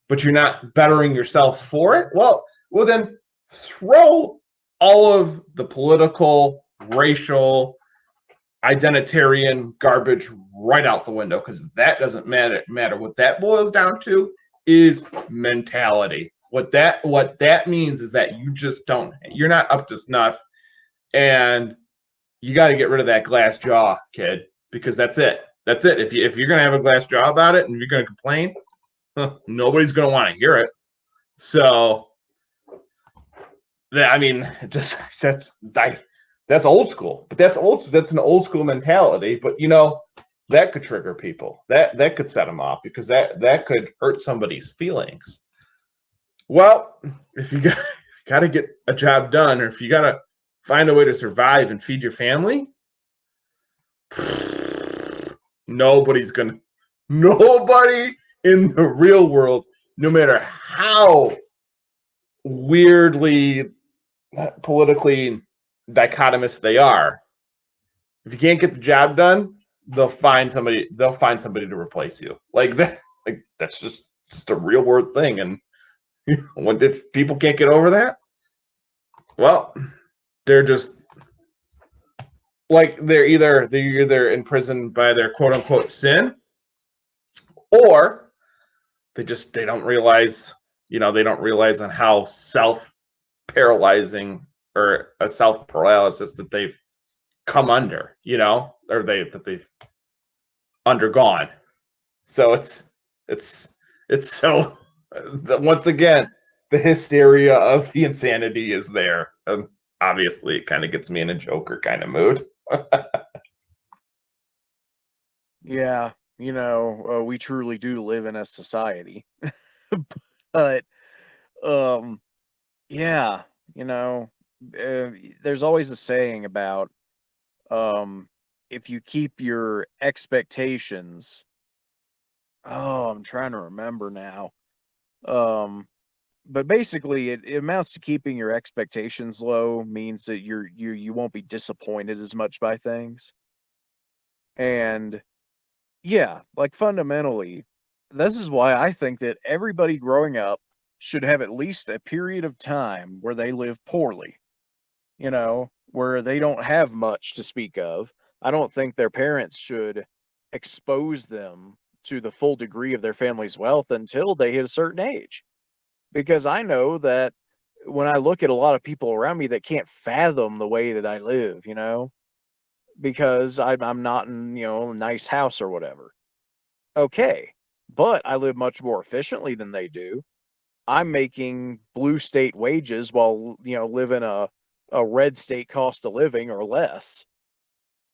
but you're not bettering yourself for it. Well then throw all of the political, racial, identitarian garbage right out the window, because that doesn't matter. What that boils down to is mentality. What that means is that you're not up to snuff, and you got to get rid of that glass jaw, kid, because that's it. That's it. If you're gonna have a glass jaw about it and you're gonna complain, nobody's gonna want to hear it. So, I mean, that's old school. But that's an old school mentality. But that could trigger people. That could set them off because that could hurt somebody's feelings. Well, if you got to get a job done, or if you got to find a way to survive and feed your family, nobody in the real world, no matter how weirdly politically dichotomous they are, if you can't get the job done, they'll find somebody to replace you. Like that, like that's just a real world thing. And if people can't get over that, well, they're just like they're either imprisoned by their quote unquote sin, or they don't realize on how self paralyzing or a self paralysis that they've come under, or that they've undergone. So it's so once again, the hysteria of the insanity is there. Obviously, it kind of gets me in a Joker kind of mood. Yeah, we truly do live in a society. But yeah, there's always a saying about if you keep your expectations, oh, I'm trying to remember now. but basically, it amounts to keeping your expectations low. Means that you won't be disappointed as much by things. And yeah, like fundamentally, this is why I think that everybody growing up should have at least a period of time where they live poorly, where they don't have much to speak of. I don't think their parents should expose them to the full degree of their family's wealth until they hit a certain age. Because I know that when I look at a lot of people around me that can't fathom the way that I live, because I'm not in, a nice house or whatever. Okay, but I live much more efficiently than they do. I'm making blue state wages while, living a red state cost of living or less.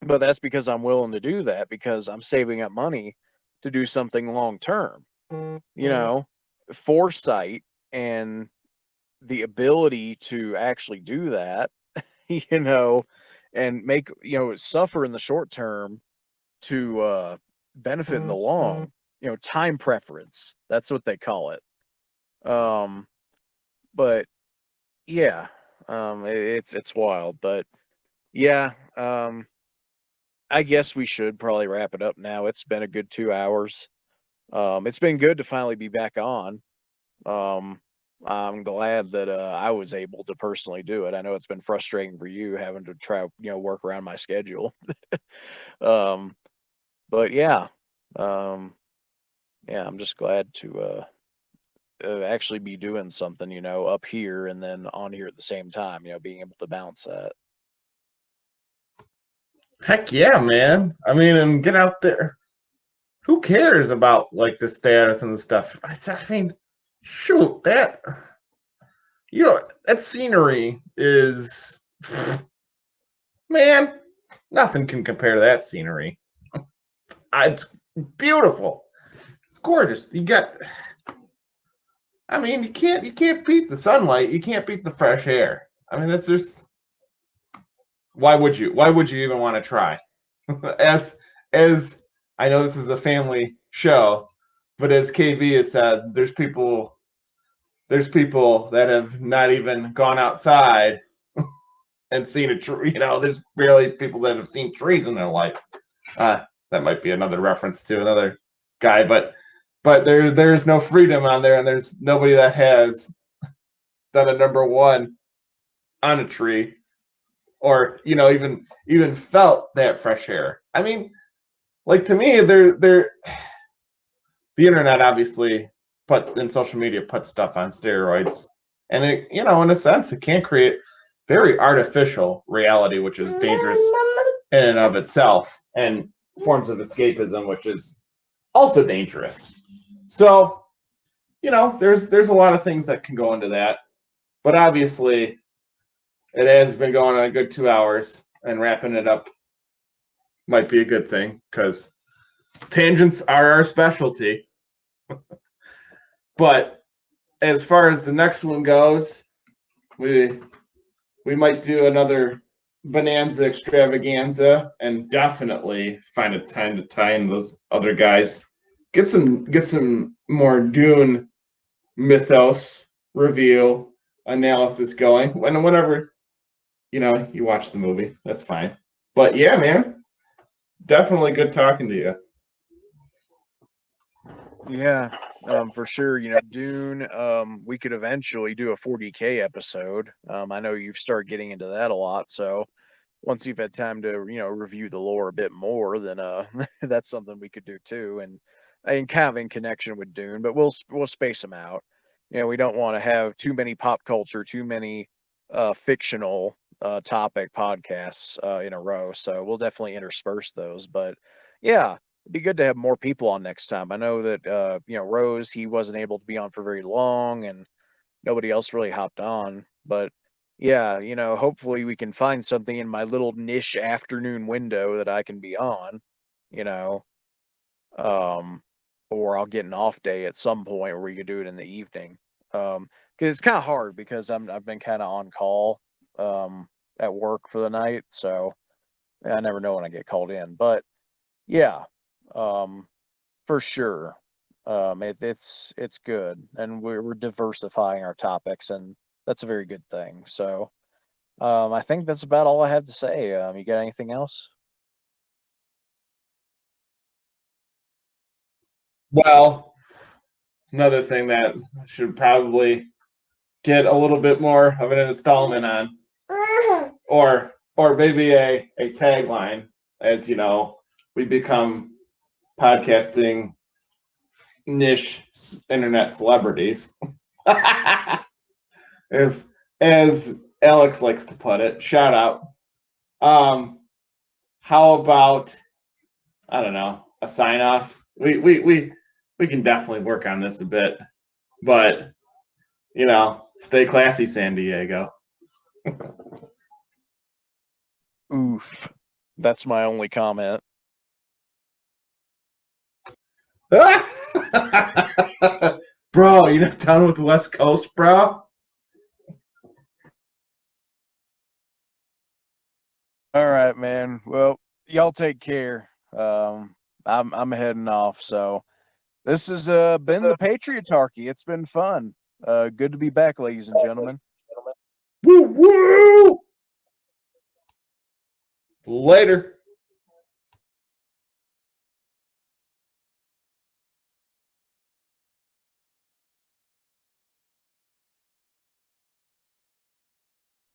But that's because I'm willing to do that because I'm saving up money to do something long term. Foresight and the ability to actually do that, you know, and make, suffer in the short term to benefit in the long, time preference. That's what they call it. Um, but yeah, it's wild. But yeah, I guess we should probably wrap it up now. It's been a good 2 hours. It's been good to finally be back on. Um, I'm glad that I was able to personally do it. I know it's been frustrating for you having to try, work around my schedule. Um, but yeah, um, yeah, I'm just glad to actually be doing something, up here and then on here at the same time, being able to balance that. Heck yeah, man. I mean, and get out there. Who cares about like the status and the stuff? I mean, shoot, that scenery is, man, nothing can compare to that scenery. It's beautiful. It's gorgeous. I mean, you can't beat the sunlight. You can't beat the fresh air. I mean, that's just, why would you? Why would you even want to try? as I know this is a family show, but as KB has said, there's people that have not even gone outside and seen a tree. There's barely people that have seen trees in their life. That might be another reference to another guy, but there's no freedom on there, and there's nobody that has done a number one on a tree, or even felt that fresh air. I mean, like, to me, the internet obviously social media put stuff on steroids, and in a sense, it can create very artificial reality, which is dangerous in and of itself, and forms of escapism, which is also dangerous. So, there's a lot of things that can go into that, but obviously, it has been going on a good 2 hours, and wrapping it up might be a good thing because tangents are our specialty. But as far as the next one goes, we we might do another bonanza extravaganza, and definitely find a time to tie in those other guys. Get some more Dune mythos reveal analysis going. Whenever you watch the movie, that's fine. But yeah, man, definitely good talking to you. Yeah, for sure. Dune, we could eventually do a 40K episode. I know you've started getting into that a lot, so once you've had time to, review the lore a bit more, then that's something we could do too. And kind of in connection with Dune, but we'll space them out. We don't want to have too many pop culture, too many fictional topic podcasts in a row. So we'll definitely intersperse those. But yeah, it'd be good to have more people on next time. I know that Rose, he wasn't able to be on for very long, and nobody else really hopped on. But yeah, hopefully we can find something in my little niche afternoon window that I can be on, you know, um, or I'll get an off day at some point where we could do it in the evening. Because it's kind of hard because I've been kind of on call at work for the night, so I never know when I get called in. But yeah, um, for sure. It's good, and we're diversifying our topics, and that's a very good thing. So, I think that's about all I have to say. You got anything else? Well, another thing that I should probably get a little bit more of an installment on, or maybe a tagline, as you know, we become podcasting niche internet celebrities. as as Alex likes to put it. Shout out. How about, I don't know, a sign off? We can definitely work on this a bit, but stay classy, San Diego. Oof, that's my only comment. Bro, you're not done with the West Coast, bro? All right, man. Well, y'all take care. I'm heading off. So this has been the Patriotarchy. It's been fun. Good to be back, ladies and gentlemen. Woo woo! Later.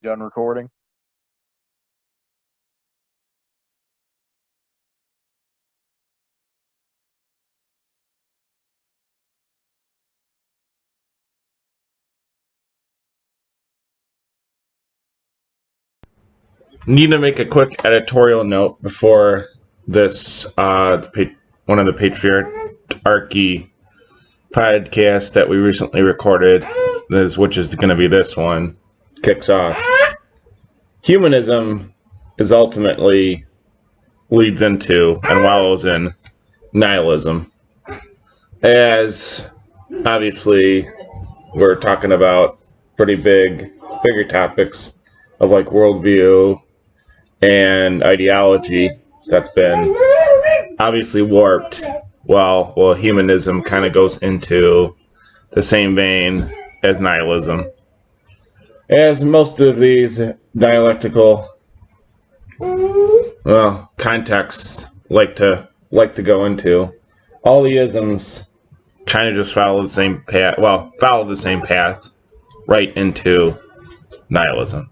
Done recording. Need to make a quick editorial note before this one of the Patriotarchy podcast that we recently recorded, which is going to be this one, kicks off. Humanism is ultimately leads into and wallows in nihilism. As obviously we're talking about pretty bigger topics of like worldview and ideology that's been obviously warped. Well, humanism kind of goes into the same vein as nihilism. As most of these dialectical contexts like to go into, all the isms kind of just follow the same path. Well, follow the same path right into nihilism.